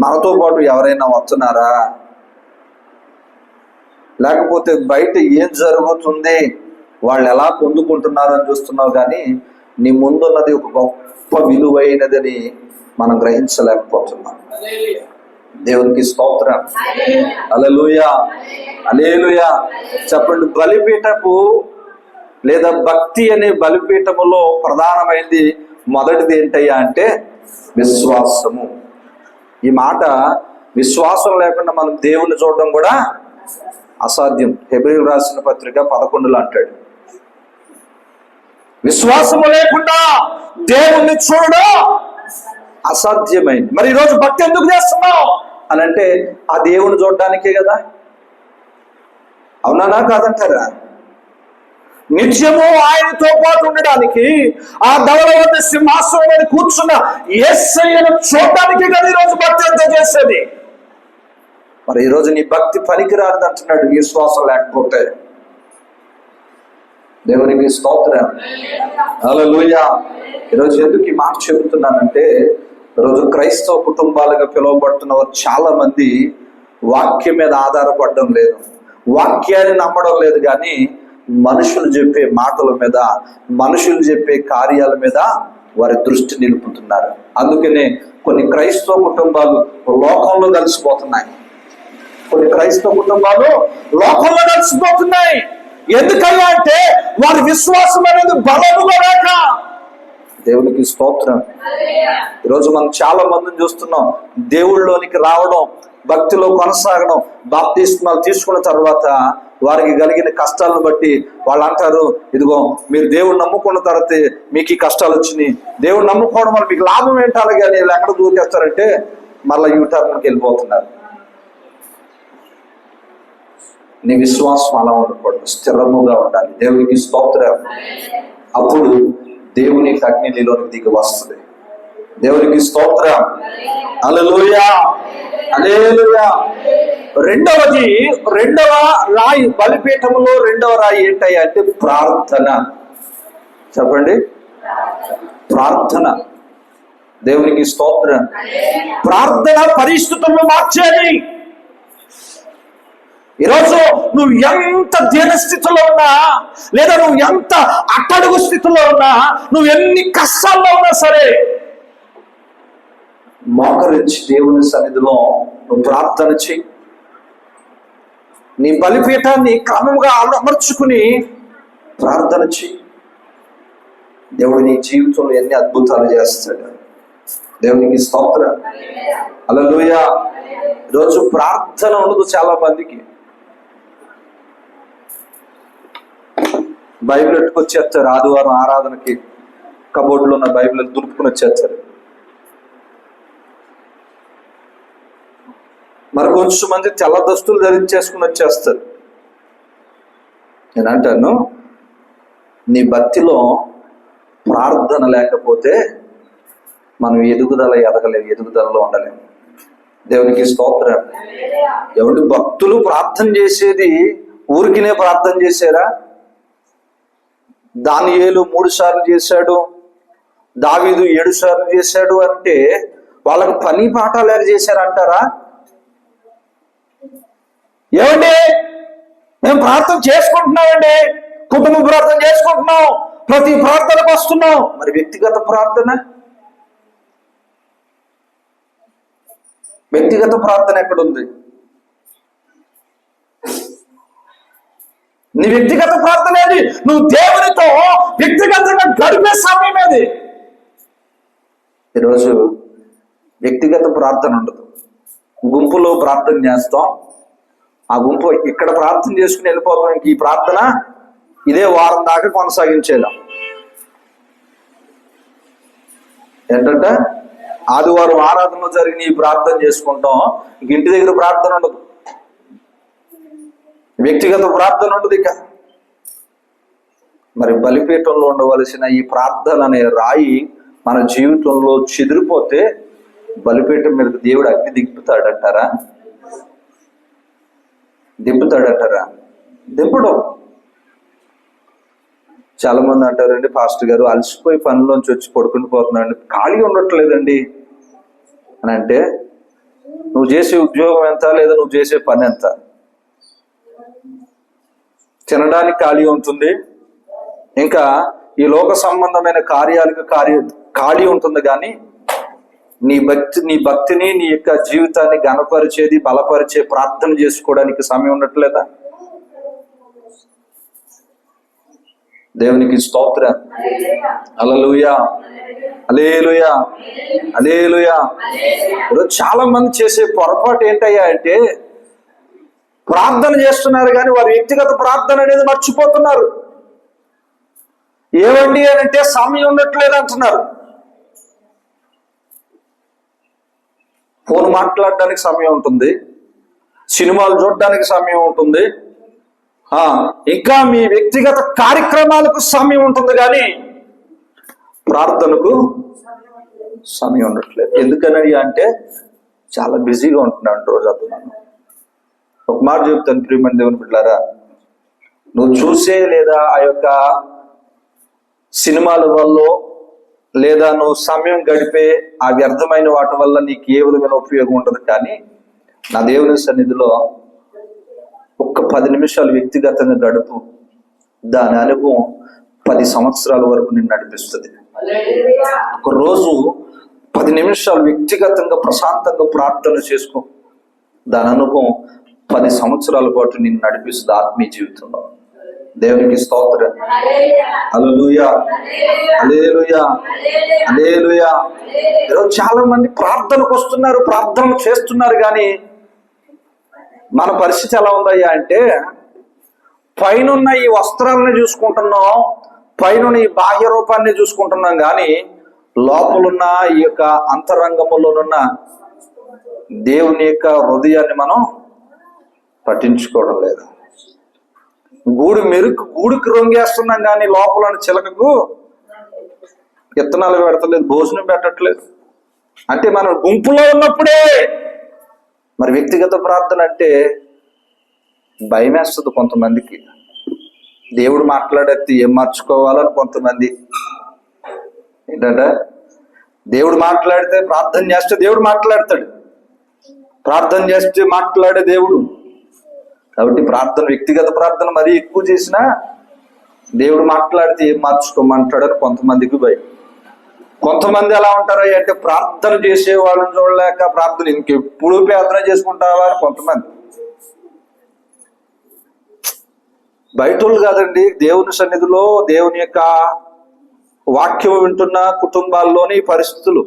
మనతో పాటు ఎవరైనా వస్తున్నారా, లేకపోతే బయట ఏం జరుగుతుంది, వాళ్ళు ఎలా పొందుకుంటున్నారు అని చూస్తున్నావు, కానీ నీ ముందున్నది ఒక గొప్ప విలువైనదని మనం గ్రహించలేకపోతున్నాం. దేవునికి స్తోత్రం. హల్లెలూయా, హల్లెలూయా. చెప్పండి. బలిపీఠపు లేదా భక్తి అనే బలిపీఠములో ప్రధానమైనది మొదటిది ఏంటయ్యా అంటే విశ్వాసము. ఈ మాట విశ్వాసం లేకుండా మనం దేవుని చూడడం కూడా అసాధ్యం. హెబ్రీయులకు రాసిన పత్రిక 11లో అంటాడు, విశ్వాసము లేకుండా దేవుణ్ణి చూడడం అసాధ్యమైంది. మరి ఈరోజు భక్తి ఎందుకు చేస్తున్నావు అని అంటే ఆ దేవుని చూడడానికే కదా. అవునా కాదంటారా? నిత్యము ఆయనతో పాటు ఉండడానికి, ఆ ధవళ వద్ద సింహాసనం మీద కూర్చున్న యేసయ్యను చూడడానికి కదా ఈరోజు భక్తి అంతా చేసేది. మరి ఈరోజు నీ భక్తి పనికిరానిది అంటున్నాడు విశ్వాసం లేకపోతే. దేవునికి స్తోత్రం. హల్లెలూయా. ఈరోజు ఎందుకు ఈ మాట చెబుతున్నానంటే ఈరోజు క్రైస్తవ కుటుంబాలుగా పిలువబడుతున్న వారు చాలా మంది వాక్యం మీద ఆధారపడడం లేదు, వాక్యాన్ని నమ్మడం లేదు, కానీ మనుషులు చెప్పే మాటల మీద, మనుషులు చెప్పే కార్యాల మీద వారి దృష్టి నిలుపుతున్నారు. అందుకనే కొన్ని క్రైస్తవ కుటుంబాలు లోకంలో కలిసిపోతున్నాయి. ఎందుకయ్యా అంటే వారి విశ్వాసం అనేది బలముగా లేక. దేవునికి స్తోత్రం. ఈరోజు మనం చాలా మందిని చూస్తున్నాం, దేవుళ్ళలోనికి రావడం, భక్తిలో కొనసాగడం, బాప్తిస్మాలు తీసుకున్న తర్వాత వారికి కలిగిన కష్టాలను బట్టి వాళ్ళు అంటారు, ఇదిగో మీరు దేవుడు నమ్ముకున్న తర్వాత మీకు ఈ కష్టాలు వచ్చినాయి, దేవుడు నమ్ముకోవడం వల్ల మీకు లాభం ఏంటి? అలాగే వీళ్ళు ఎక్కడ దూకేస్తారంటే మళ్ళీ యూటర్న్కి వెళ్ళిపోతున్నారు. నీ విశ్వాసం అలా ఉండకూడదు, స్థిరముగా ఉండాలి. దేవునికి స్తోత్రం. అప్పుడు దేవుని అగ్ని నీలోనికి దిగి వస్తుంది. దేవునికి స్తోత్రం. హల్లెలూయా, హల్లెలూయా. రెండవ రాయి, బలిపీఠంలో రెండవ రాయి ఏంటయ్యా అంటే ప్రార్థన. చెప్పండి, ప్రార్థన. దేవునికి స్తోత్రం. ప్రార్థన పరిస్థితులను మార్చేది. ఈరోజు నువ్వు ఎంత దీనస్థితిలో ఉన్నా, లేదా నువ్వు ఎంత అట్టడుగు స్థితిలో ఉన్నా, నువ్వు ఎన్ని కష్టాల్లో ఉన్నా సరే, మోకరించి దేవుని సన్నిధిలో నువ్వు ప్రార్థన చెయ్యి. నీ బలిపీఠాన్ని క్రమంగా అమర్చుకుని ప్రార్థన చెయ్యి. దేవుడు నీ జీవితంలో ఎన్ని అద్భుతాలు చేస్తాడు. దేవునికి స్తోత్రం. హల్లెలూయా. ఈరోజు ప్రార్థన ఉండదు చాలా మందికి. బైబిల్ ఎట్టుకొచ్చేస్తారు, ఆదివారం ఆరాధనకి కబోర్డులో ఉన్న బైబిల్ దులుపుకుని వచ్చేస్తారు. మరి కొంచెం మంది తెల్ల దస్తులు ధరించేసుకుని వచ్చేస్తారు. నేనంటాను, నీ భక్తిలో ప్రార్థన లేకపోతే మనం ఎదుగుదలలో ఉండలేము. దేవునికి స్తోత్రం. ఎవరి భక్తులు ప్రార్థన చేసేది ఊరికినే ప్రార్థన చేశారా? దానియేలు 3 సార్లు చేశాడు, దావీదు 7 సార్లు చేశాడు అంటే వాళ్ళకి పని పాట లేక చేశారంటారా? ఏమండి, మేము ప్రార్థన చేసుకుంటున్నామండి, కుటుంబ ప్రార్థన చేసుకుంటున్నాం, ప్రతి ప్రార్థనకు వస్తున్నాం. మరి వ్యక్తిగత ప్రార్థన ఎక్కడుంది? నీ వ్యక్తిగత ప్రార్థన ఏది? నువ్వు దేవునితో వ్యక్తిగతంగా గడిపే సమయం ఏది? ఈరోజు వ్యక్తిగత ప్రార్థన ఉండదు. గుంపులో ప్రార్థన చేస్తాం, ఆ గుంపు ఇక్కడ ప్రార్థన చేసుకుని వెళ్ళిపోతాం. ఇంక ఈ ప్రార్థన ఇదే వారం దాకా కొనసాగించేలా. ఏంటంటే ఆదివారం ఆరాధనలో జరిగిన ఈ ప్రార్థన చేసుకుంటాం, ఇంక ఇంటి దగ్గర ప్రార్థన ఉండదు, వ్యక్తిగత ప్రార్థన ఉండదు. ఇక మరి బలిపీఠంలో ఉండవలసిన ఈ ప్రార్థన అనే రాయి మన జీవితంలో చెదిరిపోతే బలిపీఠం మీదకి దేవుడు అగ్ని దింపుతాడంటారా? దింపడం. చాలా మంది అంటారండి, పాస్టర్ గారు అలసిపోయి పనిలోంచి వచ్చి పడుకుని పోతున్నాండి, ఖాళీ ఉండట్లేదండి అని. అంటే నువ్వు చేసే ఉద్యోగం ఎంత, లేదా నువ్వు చేసే పని ఎంత? తినడానికి ఖాళీ ఉంటుంది, ఇంకా ఈ లోక సంబంధమైన కార్యాలకు ఖాళీ ఉంటుంది. కానీ నీ భక్తిని నీ యొక్క జీవితాన్ని ఘనపరిచేది, బలపరిచే ప్రార్థన చేసుకోవడానికి సమయం ఉండట్లేదా? దేవునికి స్తోత్రం. హల్లెలూయా, హల్లెలూయా, హల్లెలూయా. ఈరోజు చాలా మంది చేసే పొరపాటు ఏంటయ్యా అంటే ప్రార్థన చేస్తున్నారు కానీ వారి వ్యక్తిగత ప్రార్థన అనేది మర్చిపోతున్నారు. ఏమండి అని అంటే సమయం ఉండట్లేదు అంటున్నారు. ఫోన్ మాట్లాడడానికి సమయం ఉంటుంది, సినిమాలు చూడడానికి సమయం ఉంటుంది, ఇంకా మీ వ్యక్తిగత కార్యక్రమాలకు సమయం ఉంటుంది, కానీ ప్రార్థనకు సమయం ఉండట్లేదు. ఎందుకని అంటే చాలా బిజీగా ఉంటున్నాను రోజు. అర్థం ఒక మాట చెప్తాను, ప్రియమైన దేవుని బిడ్డలారా, నువ్వు చూసే లేదా ఆ యొక్క సినిమాల వల్ల, లేదా నువ్వు సమయం గడిపే ఆ వ్యర్థమైన వాటి వల్ల నీకు ఏ విధమైన ఉపయోగం ఉండదు. కానీ నా దేవుని సన్నిధిలో ఒక్క 10 నిమిషాలు వ్యక్తిగతంగా గడుపు, దాని అనుభవం 10 సంవత్సరాల వరకు నిన్ను నడిపిస్తుంది. ఒక రోజు 10 నిమిషాలు వ్యక్తిగతంగా ప్రశాంతంగా ప్రార్థన చేసుకో, దాని అనుభవం 10 సంవత్సరాల పాటు నిన్ను నడిపిస్తుంది ఆత్మీయ జీవితంలో. దేవునికి స్తోత్రం. హల్లెలూయా, హల్లెలూయా, హల్లెలూయా. ఈరోజు చాలా మంది ప్రార్థనకు వస్తున్నారు, ప్రార్థన చేస్తున్నారు, కానీ మన పరిస్థితి ఎలా ఉందయ్యా అంటే పైనున్న ఈ వస్త్రాలని చూసుకుంటున్నాం, పైన ఈ బాహ్య రూపాన్ని చూసుకుంటున్నాం, కానీ లోపలున్న ఈ యొక్క అంతరంగములోనున్న దేవుని యొక్క హృదయాన్ని మనం పట్టించుకోవడం లేదు. గూడుకి రొంగేస్తున్నాం కానీ లోపల చిలకకు విత్తనాలు పెడతలేదు, భోజనం పెట్టట్లేదు. అంటే మనం గుంపులో ఉన్నప్పుడే. మరి వ్యక్తిగత ప్రార్థన అంటే భయం వేస్తుంది కొంతమందికి. దేవుడు మాట్లాడేది ఏం మార్చుకోవాలని కొంతమంది. ఏంటంటే దేవుడు మాట్లాడితే ప్రార్థన చేస్తే దేవుడు మాట్లాడతాడు, ప్రార్థన చేస్తే మాట్లాడే దేవుడు. కాబట్టి ప్రార్థన, వ్యక్తిగత ప్రార్థన మరీ ఎక్కువ చేసినా దేవుడు మాట్లాడితే ఏం మార్చుకోమంటాడని కొంతమందికి భయం. కొంతమంది ఎలా ఉంటారు అంటే ప్రార్థన చేసే వాళ్ళని చూడలేక ప్రార్థన ఇంకెప్పుడు ప్రార్థన చేసుకుంటావా అని కొంతమంది. బయట వాళ్ళు కాదండి, దేవుని సన్నిధిలో దేవుని యొక్క వాక్యం వింటున్న కుటుంబాల్లోని పరిస్థితులు.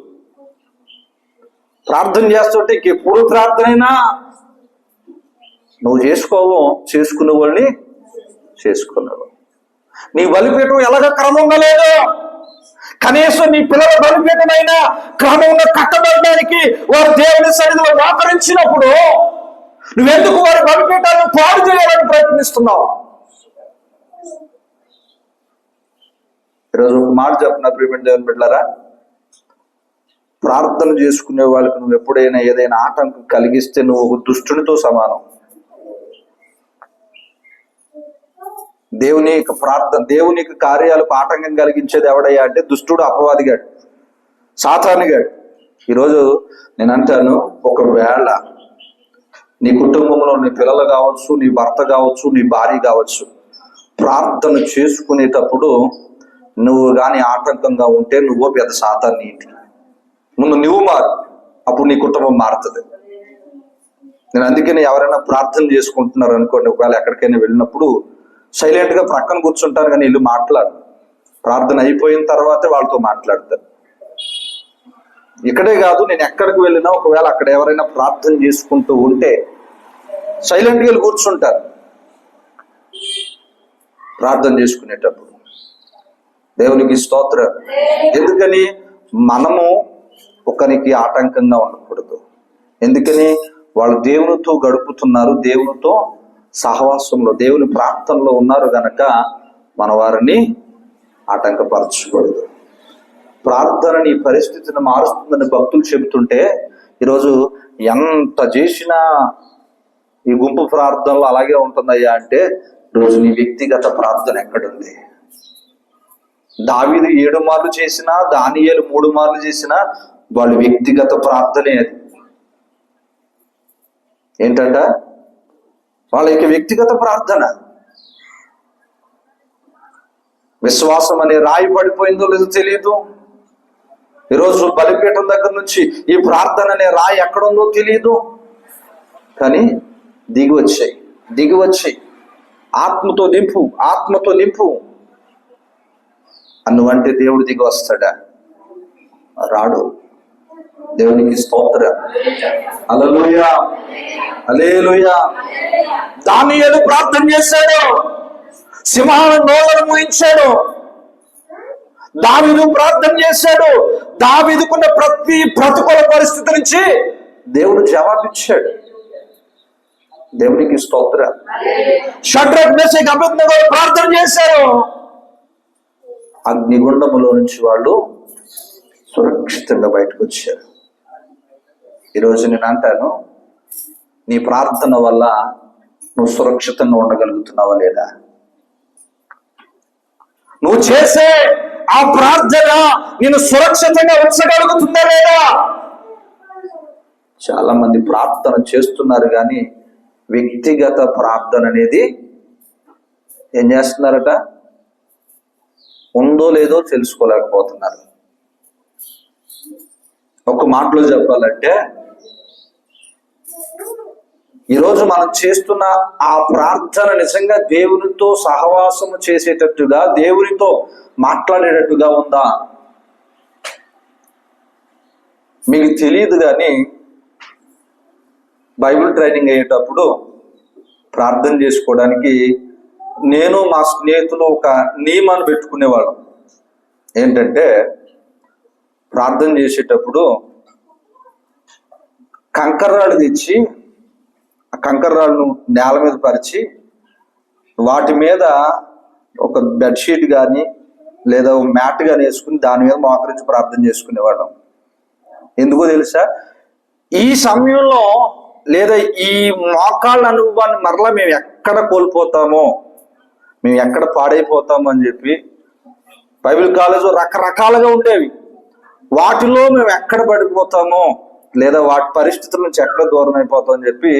ప్రార్థన చేస్తుంటే ఇంకెప్పుడు ప్రార్థనైనా నువ్వు చేసుకోవు, చేసుకునే వాళ్ళని చేసుకున్నావు. నీ బలిపీఠం ఎలాగ క్రమంగా లేదు. కనీసం నీ పిల్లల బలిపీఠమైనా క్రమంగా కట్టబడడానికి వారు దేవుని సన్నిధిలో మోకరించినప్పుడు నువ్వెందుకు వారి బలిపీఠాలను పాడు చేయాలని ప్రయత్నిస్తున్నావు? ఈరోజు ఒక మాట చెప్పిన ప్రియమైన దేవుని బిడ్డలారా, ప్రార్థన చేసుకునే వాళ్ళకి నువ్వు ఎప్పుడైనా ఏదైనా ఆటంకం కలిగిస్తే నువ్వు ఒక దుష్టునితో సమానం. దేవుని యొక్క ప్రార్థన, దేవుని యొక్క కార్యాలకు ఆటంకం కలిగించేది ఎవడయ్యా అంటే దుష్టుడు, అపవాదిగాడు, సాతానుగాడు. ఈరోజు నేను అంటాను, ఒకవేళ నీ కుటుంబంలో నీ పిల్లలు కావచ్చు, నీ భర్త కావచ్చు, నీ భార్య కావచ్చు, ప్రార్థన చేసుకునేటప్పుడు నువ్వు కానీ ఆటంకంగా ఉంటే నువ్వు పెద్ద సాతాన్ని ఇంటికి ముందు నువ్వు మారు, అప్పుడు నీ కుటుంబం మారుతుంది. నేను అందుకని ఎవరైనా ప్రార్థన చేసుకుంటున్నారు అనుకోండి, ఒకవేళ ఎక్కడికైనా వెళ్ళినప్పుడు సైలెంట్ గా ప్రక్కన కూర్చుంటారు కానీ వీళ్ళు మాట్లాడు. ప్రార్థన అయిపోయిన తర్వాతే వాళ్ళతో మాట్లాడతారు. ఇక్కడే కాదు, నేను ఎక్కడికి వెళ్ళినా ఒకవేళ అక్కడ ఎవరైనా ప్రార్థన చేసుకుంటూ ఉంటే సైలెంట్గా వెళ్ళి కూర్చుంటారు ప్రార్థన చేసుకునేటప్పుడు. దేవునికి స్తోత్రం. ఎందుకని? మనము ఒకరికి ఆటంకంగా ఉండకూడదు. ఎందుకని? వాళ్ళు దేవునితో గడుపుతున్నారు, దేవునితో సహవాసంలో, దేవుని ప్రార్థనలో ఉన్నారు గనక మన వారిని ఆటంకపరచకూడదు. ప్రార్థన నీ పరిస్థితిని మారుస్తుందని భక్తులు చెబుతుంటే ఈరోజు ఎంత చేసినా ఈ గుంపు ప్రార్థనలు అలాగే ఉంటుందయ్యా అంటే ఈరోజు నీ వ్యక్తిగత ప్రార్థన ఎక్కడుంది? దావీదు 7 మార్లు చేసినా, దానియేలు 3 మార్లు చేసినా వాళ్ళు వ్యక్తిగత ప్రార్థనే. అది ఏంటంట? వాళ్ళ యొక్క వ్యక్తిగత ప్రార్థన. విశ్వాసం అనే రాయి పడిపోయిందో లేదో తెలియదు. ఈరోజు బలిపీఠం దగ్గర నుంచి ఈ ప్రార్థన అనే రాయి ఎక్కడుందో తెలియదు, కానీ దిగి వచ్చాయి ఆత్మతో నింపు అన్నువంటే దేవుడు దిగి వస్తాడా? రాడు. దేవునికి స్తోత్రం. హల్లెలూయా, హల్లెలూయా. దానియేలు ప్రార్థన చేశాడు, సింహాల నోళ్ళను మూయించాడు. దావీదు ప్రార్థన చేశాడు, దావీదుకున్న ప్రతి ప్రతికూల పరిస్థితి నుంచి దేవుడు జవాబిచ్చాడు. దేవునికి స్తోత్రం. షడ్రక్, మెషక్, అబేద్నెగో ప్రార్థన చేశారు, అగ్నిగుండములో నుంచి వాళ్ళు సురక్షితంగా బయటకు వచ్చారు. ఈరోజు నేను అంటాను, నీ ప్రార్థన వల్ల నువ్వు సురక్షితంగా ఉండగలుగుతున్నావా లేదా? నువ్వు చేసే ఆ ప్రార్థన నేను సురక్షితంగా ఉంచగలుగుతుందా లేదా? చాలా మంది ప్రార్థన చేస్తున్నారు కానీ వ్యక్తిగత ప్రార్థన అనేది ఏం చేస్తున్నారట? ఉందో లేదో తెలుసుకోలేకపోతున్నారు. ఒక మాటలో చెప్పాలంటే ఈరోజు మనం చేస్తున్న ఆ ప్రార్థన నిజంగా దేవునితో సహవాసము చేసేటట్టుగా, దేవునితో మాట్లాడేటట్టుగా ఉందా? మీకు తెలియదు కానీ బైబిల్ ట్రైనింగ్ అయ్యేటప్పుడు ప్రార్థన చేసుకోవడానికి నేను మా స్నేహితులు ఒక నియమాన్ని పెట్టుకునేవాళ్ళం. ఏంటంటే ప్రార్థన చేసేటప్పుడు కంకర్రాళ్ళు తెచ్చి ఆ కంకర్రాళ్ళను నేల మీద పరిచి వాటి మీద ఒక బెడ్షీట్ కానీ లేదా ఒక మ్యాట్ కానీ వేసుకుని దాని మీద మోకరించి ప్రార్థన చేసుకునేవాళ్ళం. ఎందుకో తెలుసా? ఈ సమయంలో లేదా ఈ మోకాళ్ళ అనుభవాన్ని మరలా మేము ఎక్కడ కోల్పోతామో, మేము ఎక్కడ పాడైపోతామో అని చెప్పి బైబిల్ కాలేజ్ రకరకాలుగా ఉండేవి. వాటిలో మేము ఎక్కడ పడిపోతామో లేదా వాటి పరిస్థితుల నుంచి ఎక్కడ దూరం అయిపోతాం అని చెప్పి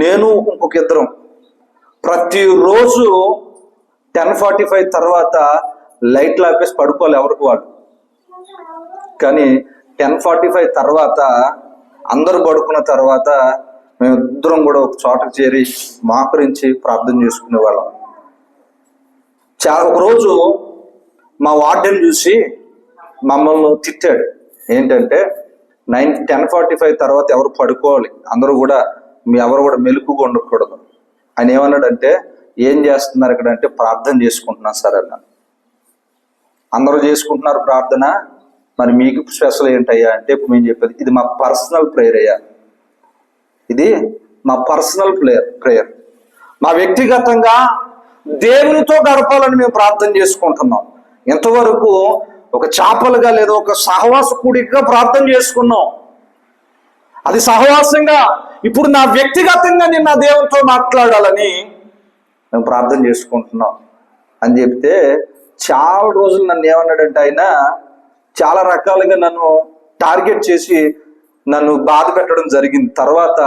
నేను ఇంకొక ఇద్దరం ప్రతిరోజు 10:45 తర్వాత లైట్లు ఆపేసి పడుకోవాలి ఎవరికి వాళ్ళు. కానీ 10:45 తర్వాత అందరూ పడుకున్న తర్వాత మేమిద్దరం కూడా ఒక చోటకు చేరి మోకరించి ప్రార్థన చేసుకునేవాళ్ళం. ఒకరోజు మా వార్డెన్ చూసి మమ్మల్ని తిట్టాడు. ఏంటంటే 10:45 తర్వాత ఎవరు పడుకోవాలి, అందరూ కూడా ఎవరు కూడా మెలకుగా ఉండకూడదు. ఆయన ఏమన్నాడంటే, ఏం చేస్తున్నారు ఇక్కడ అంటే, ప్రార్థన చేసుకుంటున్నాను సార్ అన్న. అందరూ చేసుకుంటున్నారు ప్రార్థన, మరి మీకు స్పెషల్ ఏంటయ్యా అంటే, ఇప్పుడు మేము చెప్పేది ఇది మా పర్సనల్ ప్రేయర్ అయ్యా, ఇది మా పర్సనల్ ప్రేయర్, మా వ్యక్తిగతంగా దేవునితో గడపాలని మేము ప్రార్థన చేసుకుంటున్నాం. ఇంతవరకు ఒక చాపలుగా లేదా ఒక సహవాస కూడికగా ప్రార్థన చేసుకున్నాం. అది సహవాసంగా ఇప్పుడు నా వ్యక్తిగతంగా నేను నా దేవునితో మాట్లాడాలని మేము ప్రార్థన చేసుకుంటున్నాం అని చెప్తే, చాలా రోజులు నన్ను ఏమన్నాడంటే, ఆయన చాలా రకాలుగా నన్ను టార్గెట్ చేసి నన్ను బాధ పెట్టడం జరిగింది. తర్వాత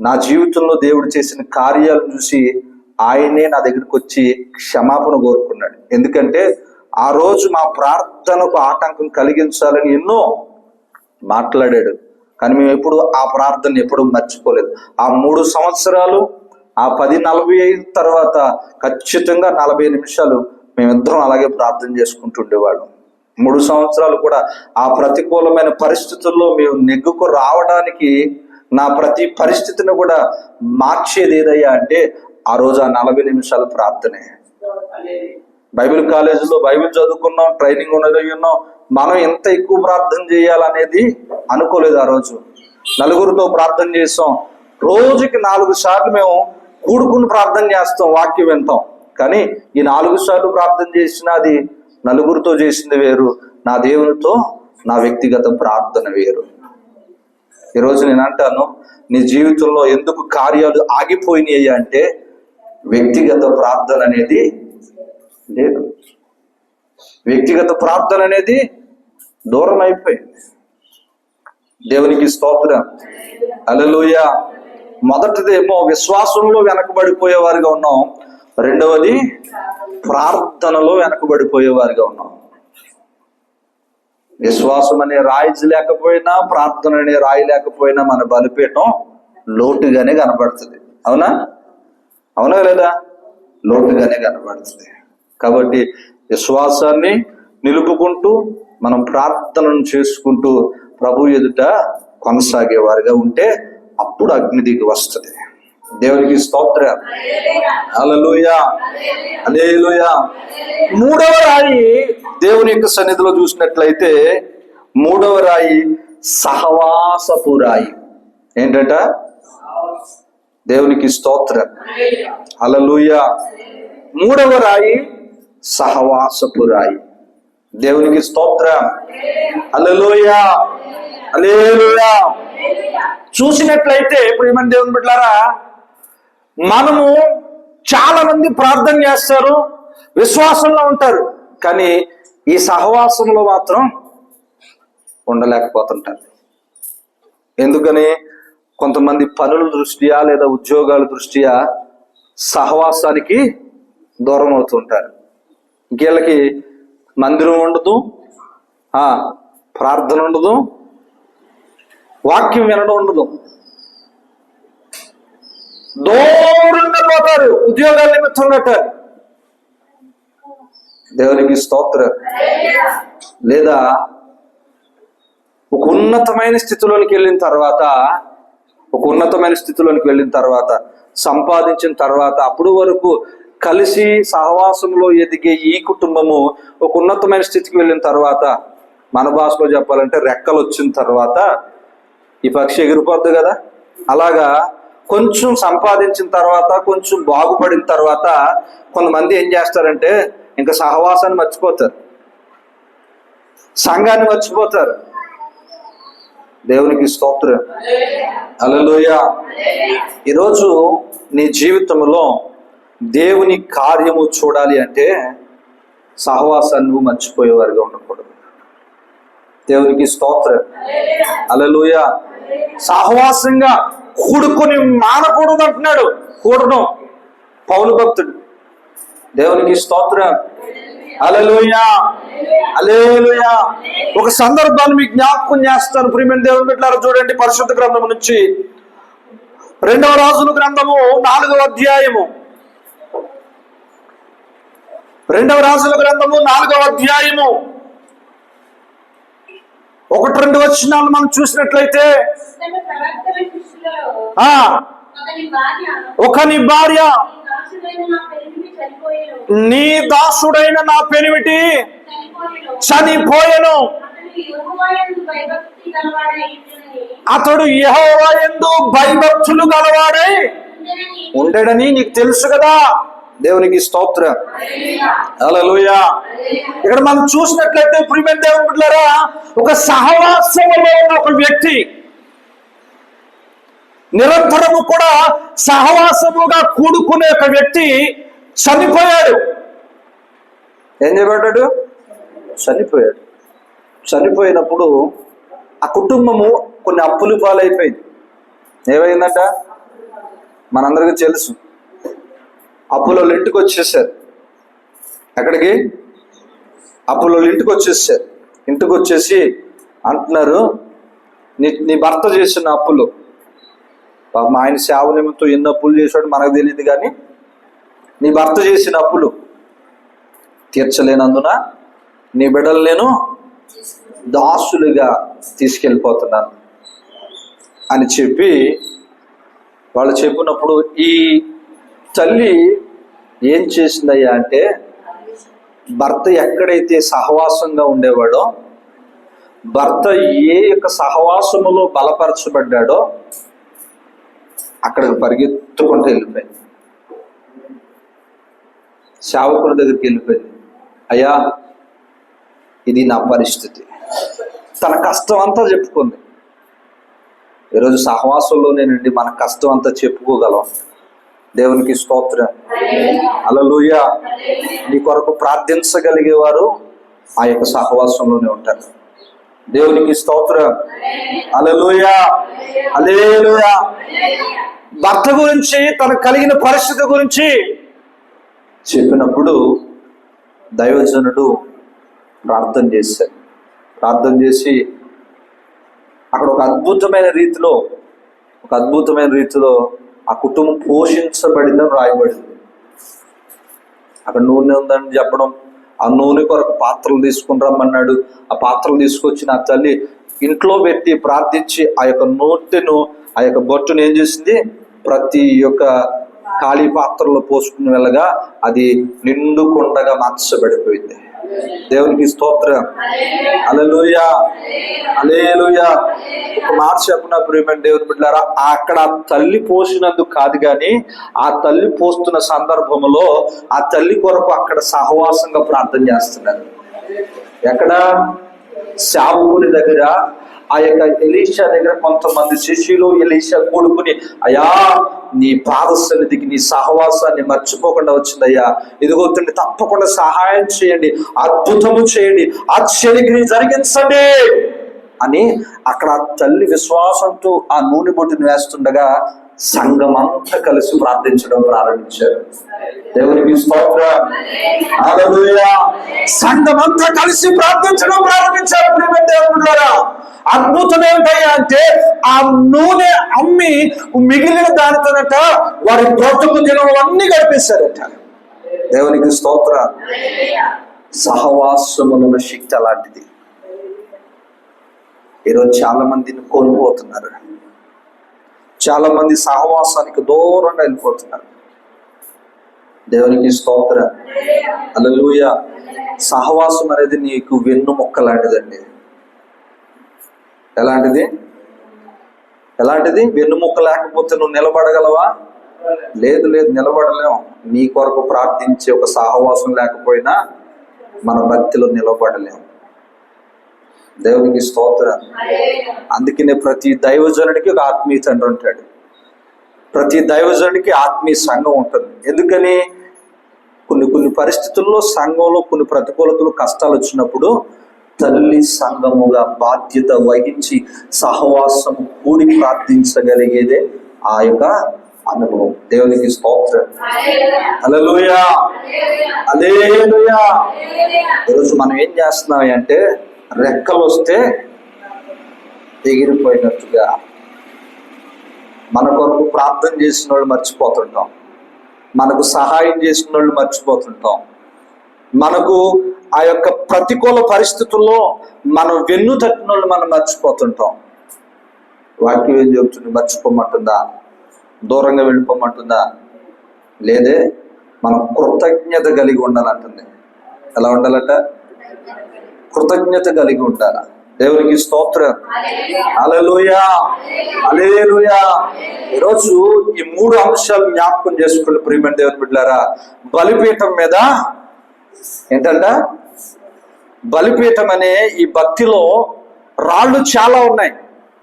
నా జీవితంలో దేవుడు చేసిన కార్యాలు చూసి ఆయనే నా దగ్గరికి వచ్చి క్షమాపణ కోరుకున్నాడు. ఎందుకంటే ఆ రోజు మా ప్రార్థనకు ఆటంకం కలిగించాలని ఎన్నో మాట్లాడాడు. కానీ మేము ఎప్పుడు ఆ ప్రార్థన ఎప్పుడు మర్చిపోలేదు. ఆ 3 సంవత్సరాలు, ఆ 10:45 తర్వాత ఖచ్చితంగా 40 నిమిషాలు మేమిద్దరం అలాగే ప్రార్థన చేసుకుంటుండేవాళ్ళం. 3 సంవత్సరాలు కూడా ఆ ప్రతికూలమైన పరిస్థితుల్లో మేము నెగ్గుకు రావడానికి నా ప్రతి పరిస్థితిని కూడా మార్చేది ఏదయ్యా అంటే ఆ రోజు ఆ 40 నిమిషాల ప్రార్థనే. బైబిల్ కాలేజీలో బైబిల్ చదువుకున్నాం, ట్రైనింగ్ ఉన్నాం, మనం ఎంత ఎక్కువ ప్రార్థన చేయాలనేది అనుకోలేదు. ఆ రోజు నలుగురితో ప్రార్థన చేస్తాం, రోజుకి 4 సార్లు మేము కూడుకుని ప్రార్థన చేస్తాం, వాక్యం వింటాం. కానీ ఈ 4 సార్లు ప్రార్థన చేసిన అది నలుగురితో చేసింది వేరు, నా దేవునితో నా వ్యక్తిగత ప్రార్థన వేరు. ఈరోజు నేను అంటాను, నీ జీవితంలో ఎందుకు కార్యాలు ఆగిపోయినాయి అంటే వ్యక్తిగత ప్రార్థన అనేది లేదు. వ్యక్తిగత ప్రార్థన అనేది దూరం అయిపోయింది. దేవునికి స్తోత్రం, హల్లెలూయా. మొదటిదేమో విశ్వాసంలో వెనకబడిపోయేవారుగా ఉన్నాం, రెండవది ప్రార్థనలో వెనకబడిపోయేవారుగా ఉన్నాం. విశ్వాసం అనే రాయి లేకపోయినా, ప్రార్థన అనే రాయి లేకపోయినా మన బలిపీఠం లోటుగానే కనబడుతుంది. అవునా? అవునా లేదా? లోటుగానే కనబడుతుంది. కాబట్టి విశ్వాసాన్ని నిలుపుకుంటూ మనం ప్రార్థనను చేసుకుంటూ ప్రభు ఎదుట కొనసాగేవారుగా ఉంటే అప్పుడు అగ్ని దిగి వస్తుంది. దేవునికి స్తోత్రం, హల్లెలూయా, హల్లెలూయా. 3వ రాయి దేవుని యొక్క సన్నిధిలో చూసినట్లయితే 3వ రాయి సహవాసపు రాయి. ఏంటంట? దేవునికి స్తోత్రం, హల్లెలూయా. 3వ రాయి సహవాసపు రాయి. దేవునికి స్తోత్రం, హల్లెలూయా, హల్లెలూయా. చూసినట్లయితే ఇప్పుడు ఏమని దేవుని బిడ్డలారా, మనము చాలా మంది ప్రార్థన చేస్తారు, విశ్వాసంలో ఉంటారు, కానీ ఈ సహవాసంలో మాత్రం ఉండలేకపోతుంటారు. ఎందుకని? కొంతమంది పనుల దృష్ట్యా లేదా ఉద్యోగాల దృష్ట్యా సహవాసానికి దూరం అవుతుంటారు. వీళ్ళకి మందిరం ఉండదు, ప్రార్థన ఉండదు, వాక్యం వినడం ఉండదు, దూరంగా పోతారు, ఉద్యోగాల నిమిత్తం కట్టారు. దేవునికి స్తోత్రం. లేదా ఒక ఉన్నతమైన స్థితిలోనికి వెళ్ళిన తర్వాత సంపాదించిన తర్వాత అప్పుడు వరకు కలిసి సహవాసంలో ఎదిగే ఈ కుటుంబము ఒక ఉన్నతమైన స్థితికి వెళ్ళిన తర్వాత, మన భాషలో చెప్పాలంటే రెక్కలు వచ్చిన తర్వాత ఈ పక్షి ఎగిరిపోద్ది కదా, అలాగా కొంచెం సంపాదించిన తర్వాత, కొంచెం బాగుపడిన తర్వాత కొంతమంది ఏం చేస్తారంటే ఇంకా సహవాసాన్ని మర్చిపోతారు, సంఘాన్ని మర్చిపోతారు. దేవునికి స్తోత్రం. హల్లెలూయా. ఈరోజు నీ జీవితంలో దేవుని కార్యము చూడాలి అంటే సహవాసాన్ని నువ్వు మర్చిపోయేవారుగా ఉండకూడదు. దేవునికి స్తోత్రం. హల్లెలూయా. సహవాసంగా కూడుకొని మానకూడదు అంటున్నాడు. కూడడం పౌలు భక్తుడు. దేవునికి స్తోత్రం. హల్లెలూయా. హల్లెలూయా. ఒక సందర్భాన్ని మీకు జ్ఞాపకం చేస్తాను ప్రియమైన దేవుని బిడ్డలారా. చూడండి, పరిశుద్ధ గ్రంథం నుంచి 2వ రాజుల గ్రంథము 4వ అధ్యాయము. 2వ రాజుల గ్రంథము 4వ అధ్యాయము 1-2 వచనాలు మనం చూసినట్లయితే, ఒకని భార్య నీ దాసుడైన నా పెనిమిటి చనిపోయెను, అతడు యెహోవా యందు భయభక్తులు గలవాడై ఉండడని నీకు తెలుసు కదా. దేవునికి స్తోత్రం. హల్లెలూయా. ఇక్కడ మనం చూసినట్లయితే ప్రియమైన దేవుని బిడ్డలారా, ఒక సహవాసంలో ఉన్న ఒక వ్యక్తి నిరంతరము కూడా సహవాసముగా కూడుకునే ఒక వ్యక్తి చనిపోయాడు. ఏం చేయబడ్డాడు? చనిపోయాడు. చనిపోయినప్పుడు ఆ కుటుంబము కొన్ని అప్పులు పాలైపోయింది. ఏమైందంట మనందరికీ తెలుసు. అప్పుల ఇంటికి వచ్చేసారు. ఎక్కడికి? అప్పుల ఇంటికి వచ్చేసారు. ఇంటికి వచ్చేసి అంటున్నారు, నీ భర్త చేసిన అప్పులు, మా ఆయన సేవ నిమిత్తం ఎన్ని అప్పులు చేశాడు మనకు తెలియదు, కానీ నీ భర్త చేసిన అప్పులు తీర్చలేనందున నీ బిడ్డలు నేను దాసులుగా తీసుకెళ్ళిపోతున్నాను అని చెప్పి వాళ్ళు చెప్పినప్పుడు ఈ తల్లి ఏం చేసిందయ్యా అంటే, భర్త ఎక్కడైతే సహవాసంగా ఉండేవాడో, భర్త ఏ యొక్క సహవాసములో బలపరచబడ్డాడో అక్కడికి పరిగెత్తుకుంటూ వెళ్ళిపోయింది. సేవకుని దగ్గరికి వెళ్ళిపోయింది. అయ్యా, ఇది నా పరిస్థితి. తన కష్టం అంతా చెప్పుకుంది. ఈరోజు సహవాసంలోనేనండి మన కష్టం అంతా చెప్పుకోగలం. దేవునికి స్తోత్రం. హల్లెలూయా. నీ కొరకు ప్రార్థించగలిగేవారు ఆ యొక్క సహవాసంలోనే ఉంటారు. దేవునికి స్తోత్రం. హల్లెలూయా. హల్లెలూయా. భర్త గురించి, తనకు కలిగిన పరిస్థితి గురించి చెప్పినప్పుడు దైవజనుడు ప్రార్థన చేశాడు. ప్రార్థన చేసి అక్కడ ఒక అద్భుతమైన రీతిలో ఆ కుటుంబం పోషించబడిందని రాయబడింది. అక్కడ నూనె ఉందని చెప్పడం, ఆ నూనె కొరకు పాత్రలు తీసుకుని రమ్మన్నాడు. ఆ పాత్రలు తీసుకొచ్చి నా తల్లి ఇంట్లో పెట్టి ప్రార్థించి ఆ యొక్క నూనెను, ఆ యొక్క బొట్టును ఏం చేసింది, ప్రతి యొక్క ఖాళీ పాత్రలో పోసుకుని వెళ్ళగా అది నిండుకుండగా మార్చబడిపోయింది. దేవునికి స్తోత్రం. హల్లెలూయా. హల్లెలూయా. ఒక మాట చెప్పిన ప్రియమైన దేవుని బిడ్డలారా, అక్కడ తల్లి పోసినందుకు కాదు, కానీ ఆ తల్లి పోస్తున్న సందర్భంలో ఆ తల్లి కొరకు అక్కడ సహవాసంగా ప్రార్థన చేస్తున్నారు. ఎక్కడ? సేవకుని దగ్గర, ఆ యొక్క ఎలీషా దగ్గర కొంతమంది శిష్యులు ఎలీషా కూడుకుని, అయ్యా నీ పాద సన్నిధికి, నీ సహవాసాన్ని మర్చిపోకుండా వచ్చిందయ్యా, ఇదిగో తండ్రి తప్పకుండా సహాయం చేయండి, అద్భుతము చేయండి, ఆశ్చర్యక్రియ జరిగించండి అని అక్కడ తల్లి విశ్వాసంతో ఆ నూనె బొట్టును వేస్తుండగా సంఘమంతా కలిసి ప్రార్థించడం ప్రారంభించారు. దేవునికి స్తోత్రం. హల్లెలూయా. సంఘమంతా కలిసి ప్రార్థించడం ప్రారంభించారు. దేవుని ద్వారా అద్భుతం ఏమిటయ్యా అంటే, ఆ నూనె అమ్మి మిగిలిన దానితోనట వారి బ్రతుకు దినం అన్ని గడిపేశారట. దేవునికి స్తోత్రం. సహవాసముల శక్తి అలాంటిది. ఈరోజు చాలా మందిని కోల్పోతున్నారు. చాలా మంది సహవాసానికి దూరంగా వెళ్ళిపోతున్నారు. దేవునికి స్తోత్రం. హల్లెలూయా. సహవాసం అనేది నీకు వెన్నుముక్క లాంటిదండి. ఎలాంటిది? ఎలాంటిది? వెన్నుముక్క లేకపోతే నువ్వు నిలబడగలవా? లేదు, నిలబడలేము. నీ కొరకు ప్రార్థించే ఒక సహవాసం లేకపోయినా మన భక్తిలో నిలబడలేము. దేవునికి స్తోత్రం. అందుకనే ప్రతి దైవజనుడికి ఒక ఆత్మీయ తండ్రి ఉంటాడు, ప్రతి దైవజనుడికి ఆత్మీయ సంఘం ఉంటుంది. ఎందుకని? కొన్ని పరిస్థితుల్లో సంఘంలో కొన్ని ప్రతికూలతలు, కష్టాలు వచ్చినప్పుడు తల్లి సంఘముగా బాధ్యత వహించి సహవాసము కూడి ప్రార్థించగలిగేదే ఆ యొక్క అనుభవం. దేవునికి స్తోత్రం. హల్లెలూయా, హల్లెలూయా. ఈరోజు మనం ఏం చేస్తున్నాం అంటే రెక్కలు వస్తే ఎగిరిపోయినట్టుగా మన కొరకు ప్రార్థన చేసిన వాళ్ళు మర్చిపోతుంటాం, మనకు సహాయం చేసిన వాళ్ళు మర్చిపోతుంటాం, మనకు ఆ యొక్క ప్రతికూల పరిస్థితుల్లో మనం వెన్ను తట్టిన వాళ్ళు మనం మర్చిపోతుంటాం. వాక్యం ఏం చెబుతుంది? మర్చిపోమంటుందా? దూరంగా వెళ్ళిపోమంటుందా? లేదే, మనం కృతజ్ఞత కలిగి ఉండాలంటుంది. ఎలా ఉండాలట? కృతజ్ఞత కలిగి ఉండాలి. దేవునికి స్తోత్రం. హల్లెలూయా, హల్లెలూయా. ఈరోజు ఈ 3 అంశాలు జ్ఞాపకం చేసుకుని ప్రియమైన దేవుని బిడ్డలారా, బలిపీఠం మీద ఏంటంట? బలిపీఠం అనే ఈ భక్తిలో రాళ్ళు చాలా ఉన్నాయి.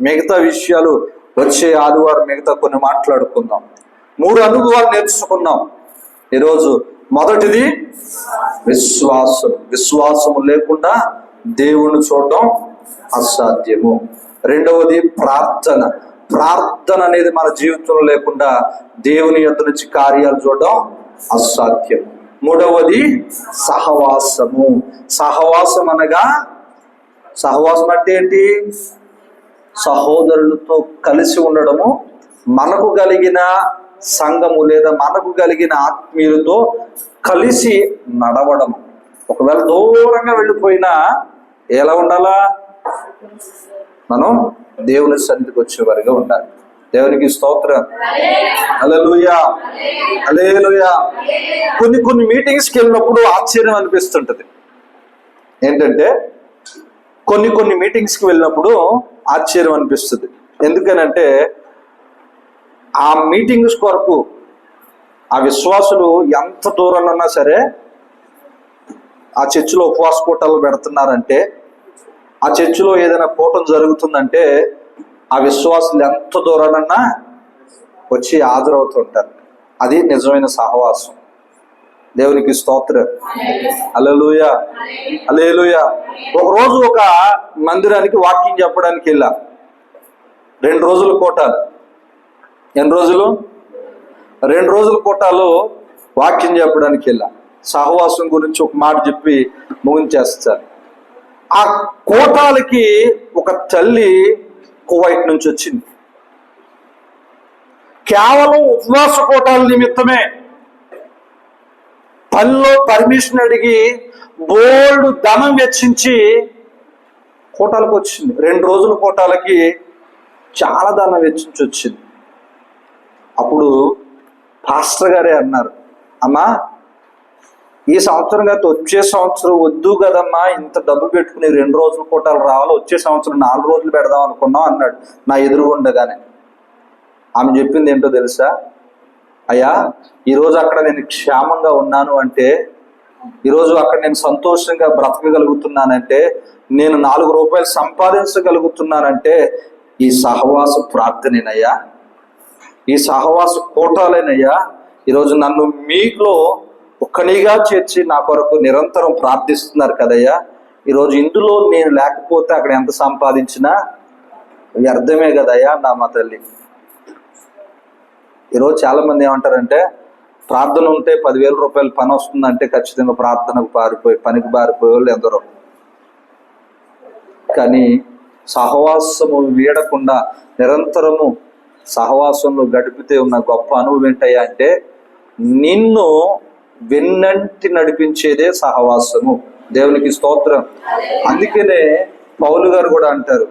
మిగతా విషయాలు వచ్చే ఆదివారం మిగతా కొన్ని మాట్లాడుకుందాం. 3 అనుభవాలు నేర్చుకున్నాం ఈరోజు. మొదటిది విశ్వాసం. విశ్వాసము లేకుండా దేవుని చూడటం అసాధ్యము. రెండవది ప్రార్థన. ప్రార్థన అనేది మన జీవితంలో లేకుండా దేవుని యొద్ద నుంచి కార్యాలు చూడడం అసాధ్యం. మూడవది సహవాసము. సహవాసం అనగా, సహవాసం అంటే ఏంటి? సహోదరులతో కలిసి ఉండడము, మనకు కలిగిన సంఘము లేదా మనకు కలిగిన ఆత్మీయులతో కలిసి నడవడము. ఒకవేళ దూరంగా వెళ్ళిపోయినా ఎలా ఉండాలా? మనం దేవుని సన్నిధికి వచ్చేవారిగా ఉండాలి. దేవునికి స్తోత్రం. హల్లెలూయా, హల్లెలూయా. కొన్ని మీటింగ్స్కి వెళ్ళినప్పుడు ఆశ్చర్యం అనిపిస్తుంటది. ఏంటంటే కొన్ని మీటింగ్స్కి వెళ్ళినప్పుడు ఆశ్చర్యం అనిపిస్తుంది. ఎందుకనంటే ఆ మీటింగ్స్ కొరకు ఆ విశ్వాసులు ఎంత దూరంలో ఉన్నా సరే ఆ చర్చిలో ఉపవాస కూటాలు పెడుతున్నారంటే, ఆ చర్చిలో ఏదైనా కూటం జరుగుతుందంటే ఆ విశ్వాసులు ఎంత దూరానన్నా వచ్చి హాజరవుతుంటారు. అది నిజమైన సహవాసం. దేవునికి స్తోత్రం. హల్లెలూయా, హల్లెలూయా. ఒకరోజు ఒక మందిరానికి వాక్యం చెప్పడానికి వెళ్ళా. 2 రోజుల కూటాలు. ఎన్ని రోజులు? 2 రోజుల కూటాలు వాక్యం చెప్పడానికి వెళ్ళా. సహవాసం గురించి ఒక మాట చెప్పి ముగించేస్తారు. ఆ కూటాలకి ఒక తల్లి కువైట్ నుంచి వచ్చింది. కేవలం ఉపవాస కూటాల నిమిత్తమే పనిలో పర్మిషన్ అడిగి బోల్డ్ ధనం వెచ్చించి కూటాలకు వచ్చింది. 2 రోజుల కూటాలకి చాలా ధనం వెచ్చించి వచ్చింది. అప్పుడు పాస్టర్ గారే అన్నారు, అమ్మా ఈ సంవత్సరం కాదు, వచ్చే సంవత్సరం వద్దు కదమ్మా, ఇంత డబ్బు పెట్టుకుని 2 రోజుల కూటాలు రావాలి, వచ్చే సంవత్సరం 4 రోజులు పెడదాం అనుకున్నాం అన్నాడు నా ఎదురుగుండగానే. ఆమె చెప్పింది ఏంటో తెలుసా? అయ్యా, ఈరోజు అక్కడ నేను క్షేమంగా ఉన్నాను అంటే, ఈరోజు అక్కడ నేను సంతోషంగా బ్రతకగలుగుతున్నానంటే, నేను 4 రూపాయలు సంపాదించగలుగుతున్నానంటే ఈ సహవాస ప్రార్థనేనయ్యా, ఈ సహవాస కూటాలేనయ్యా. ఈరోజు నన్ను మీలో ఒక్కనిగా చేర్చి నా కొరకు నిరంతరం ప్రార్థిస్తున్నారు కదయ్యా. ఈరోజు ఇందులో నేను లేకపోతే అక్కడ ఎంత సంపాదించినా వ్యర్థమే కదయ్యా నా మా తల్లి. ఈరోజు చాలా మంది ఏమంటారంటే, ప్రార్థన ఉంటే 10,000 రూపాయలు పని వస్తుందంటే ఖచ్చితంగా ప్రార్థనకు పనికి పారిపోయే వాళ్ళు ఎందరో. కానీ సహవాసము వీడకుండా నిరంతరము సహవాసంలో గడిపితే ఉన్న గొప్ప అనుభవం ఏంటయ్యా అంటే, నిన్ను వెన్నంటి నడిపించేదే సహవాసము. దేవునికి స్తోత్రం. అందుకనే పౌలు గారు కూడా అంటారు,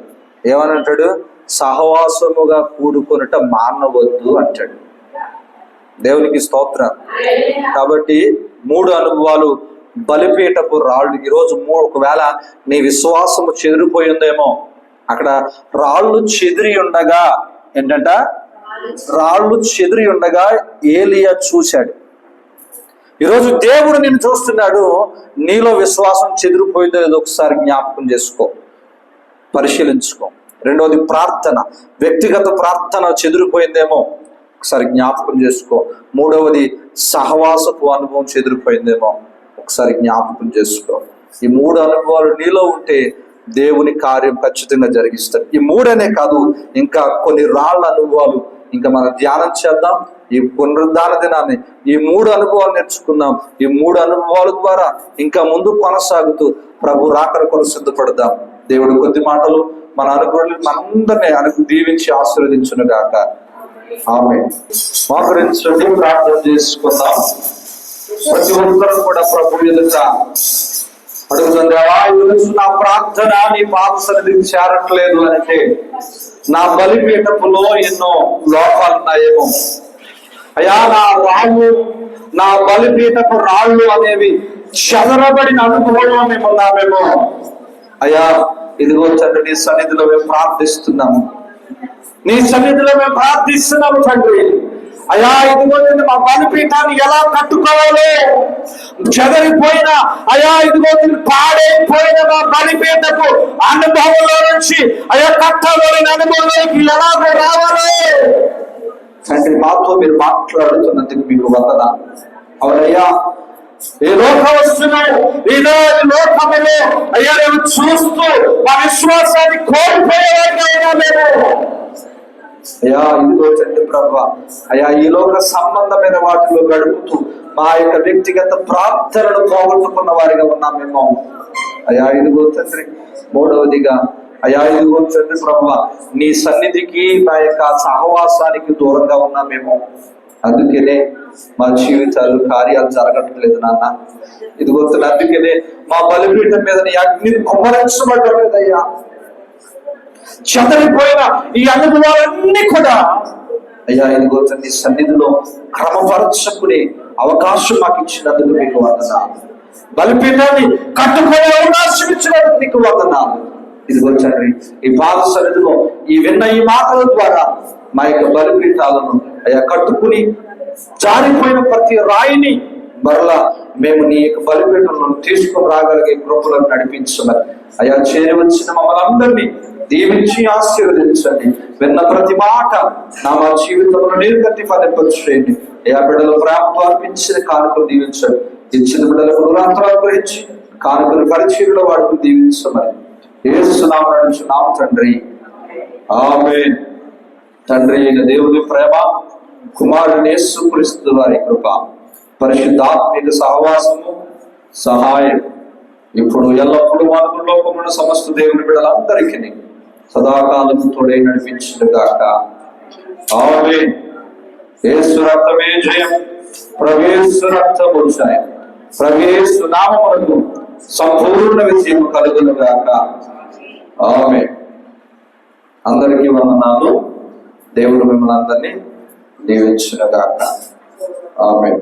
ఏమని అంటాడు? సహవాసముగా కూడుకొనుట మానవద్దు అంటాడు. దేవునికి స్తోత్రం. కాబట్టి 3 అనుభవాలు బలిపీఠపు రాళ్ళు. ఈరోజు ఒకవేళ నీ విశ్వాసము చెదిరిపోయిందేమో, అక్కడ రాళ్ళు చెదిరి ఉండగా ఏంటంట, రాళ్ళు చెదిరి ఉండగా ఏలియా చూశాడు. ఈరోజు దేవుడు నిన్ను చూస్తున్నాడు. నీలో విశ్వాసం చెదిరిపోయిందో లేదో ఒకసారి జ్ఞాపకం చేసుకో, పరిశీలించుకో. రెండవది ప్రార్థన, వ్యక్తిగత ప్రార్థన చెదిరిపోయిందేమో ఒకసారి జ్ఞాపకం చేసుకో. మూడవది సహవాసపు అనుభవం చెదిరిపోయిందేమో ఒకసారి జ్ఞాపకం చేసుకో. ఈ 3 అనుభవాలు నీలో ఉంటే దేవుని కార్యం ఖచ్చితంగా జరిగిస్తాడు. ఈ 3 కాదు, ఇంకా కొన్ని రాళ్ళ అనుభవాలు ఇంకా మనం ధ్యానం చేద్దాం. ఈ పునరుద్ధాన దినాన్ని ఈ 3 అనుభవాలు నేర్చుకుందాం. ఈ 3 అనుభవాల ద్వారా ఇంకా ముందు కొనసాగుతూ ప్రభు రాకడ కొరకు సిద్ధపడదాం. దేవుడు కొద్ది మాటలు మన అనుభవాలు మనందరినీ దీవించి ఆశీర్వదించును గాక. ఆమేన్. మోకరించండి, ప్రార్థన చేసుకుందాం. ప్రతి ఒక్కరు కూడా ప్రభు ఎదుట అడుగుతుందేవా, ఈరోజు నా ప్రార్థన నీ పాద సన్నిధికి చేరట్లేదు అంటే నా బలిపీఠపులో ఎన్నో లోపాలు ఉన్నాయేమో అయ్యా. నా బలిపీఠపు రాళ్ళు అనేవి చెదరబడిన అనుభవం మేము ఉన్నామేమో అయ్యా. ఇదిగో తండ్రి, నీ సన్నిధిలో మేము ప్రార్థిస్తున్నాము, నీ సన్నిధిలో మేము ప్రార్థిస్తున్నాము తండ్రి. అయ్యా ఇదిగో మా బలిపీఠాన్ని ఎలా కట్టుకోవాలో చెదరిపోయిన అయ్యా, ఇదిగో పాడైపోయిన మా బలిపీఠకు అనుభవంలో నుంచి అయ్యా కట్టలోని అనుభవంలోకి ఎలాగో రావాలో తండ్రి మాతో మీరు మాట్లాడుతున్నందుకు మీకు వందనాలు. అవునయ్యా, ఈ లోకం వస్తున్నాడు, ఈ లోకములో అయ్యా నేను చూస్తూ మా విశ్వాసాన్ని కోల్పోయేవాడిగా మేము అయ్యా. ఇదిగో తండ్రి ప్రభు అయ్యా, ఈ లోక సంబంధమైన వాటిలో గడుపుతూ మా యొక్క వ్యక్తిగత ప్రార్థనలు పోగొట్టుకున్న వారిగా ఉన్నామేమో అయ్యా. ఇదిగో తండ్రి మూడవదిగా అయ్యా, ఇదిగో తండ్రి ప్రభు నీ సన్నిధికి నా యొక్క సహవాసానికి దూరంగా ఉన్నామేమో, అందుకనే మా జీవితాలు కార్యాలు జరగట్లేదు నాన్న. ఇదిగో తండ్రి అందుకనే మా బలిపీఠం మీద నీ అగ్ని కుమ్మరించబడ్డలేదయ్యా. చెదరిపోయిన ఈ అనుభవాలన్నీ కూడా అయ్యా ఇదిగో నీ సన్నిధిలో క్రమపరచుకునే అవకాశం మాకు ఇచ్చినందుకు మీకు వందనాలు. బలిపీఠాన్ని కట్టుకునే అవకాశం ఇచ్చినందుకు మీకు వందనాలు. ఇదిగో తండ్రి, ఈ పాద సన్నిధిలో ఈ విన్న ఈ మాటల ద్వారా మా యొక్క బలిపీఠాలను అయ్యా కట్టుకుని జారిపోయిన ప్రతి రాయిని మరలా మేము నీ యొక్క బలిపీఠంలో తీసుకుని రాగలిగే కృపలను నడిపించమని అయ్యా చేరి వచ్చిన మమ్మల్ని అందరినీ దీవించి ఆశీర్వదించండి. విన్న ప్రతి మాట నా మా జీవితంలో నిర్గతి ఫలింపచేయండి. అయ్యా బిడ్డలు ప్రేమతో అర్పించిన కానుకలు దీవించండి. ఇచ్చిన బిడ్డలకు నూరాంతరాలు గ్రహించి కానుకలు పరిచయంలో వాడుకు దీవించమని యేసు నామమున అడుగుచున్నాము తండ్రి, ఆమేన్. తండ్రి అయిన దేవుని ప్రేమ, కుమారుని యేసుక్రీస్తు వారి కృప, పరిశుద్ధాత్మిక సహవాసము, సహాయం ఇప్పుడు ఎల్లప్పుడూ మనకు లోకమున సమస్త దేవుని బిడ్డలందరికీ సదాకాలం తోడై నడిపించుగాక. ఆమేన్. యేసు రక్తమే జయం, ప్రవేశు రక్తము జయం, ప్రవేశు నామమునకు సంపూర్ణ విజయం కలుగునుగాక. ఆమేన్. అందరికీ వందనాలు. దేవుడు మిమ్మల్ని అందరినీ దీవించునుగాక. ఆమేన్.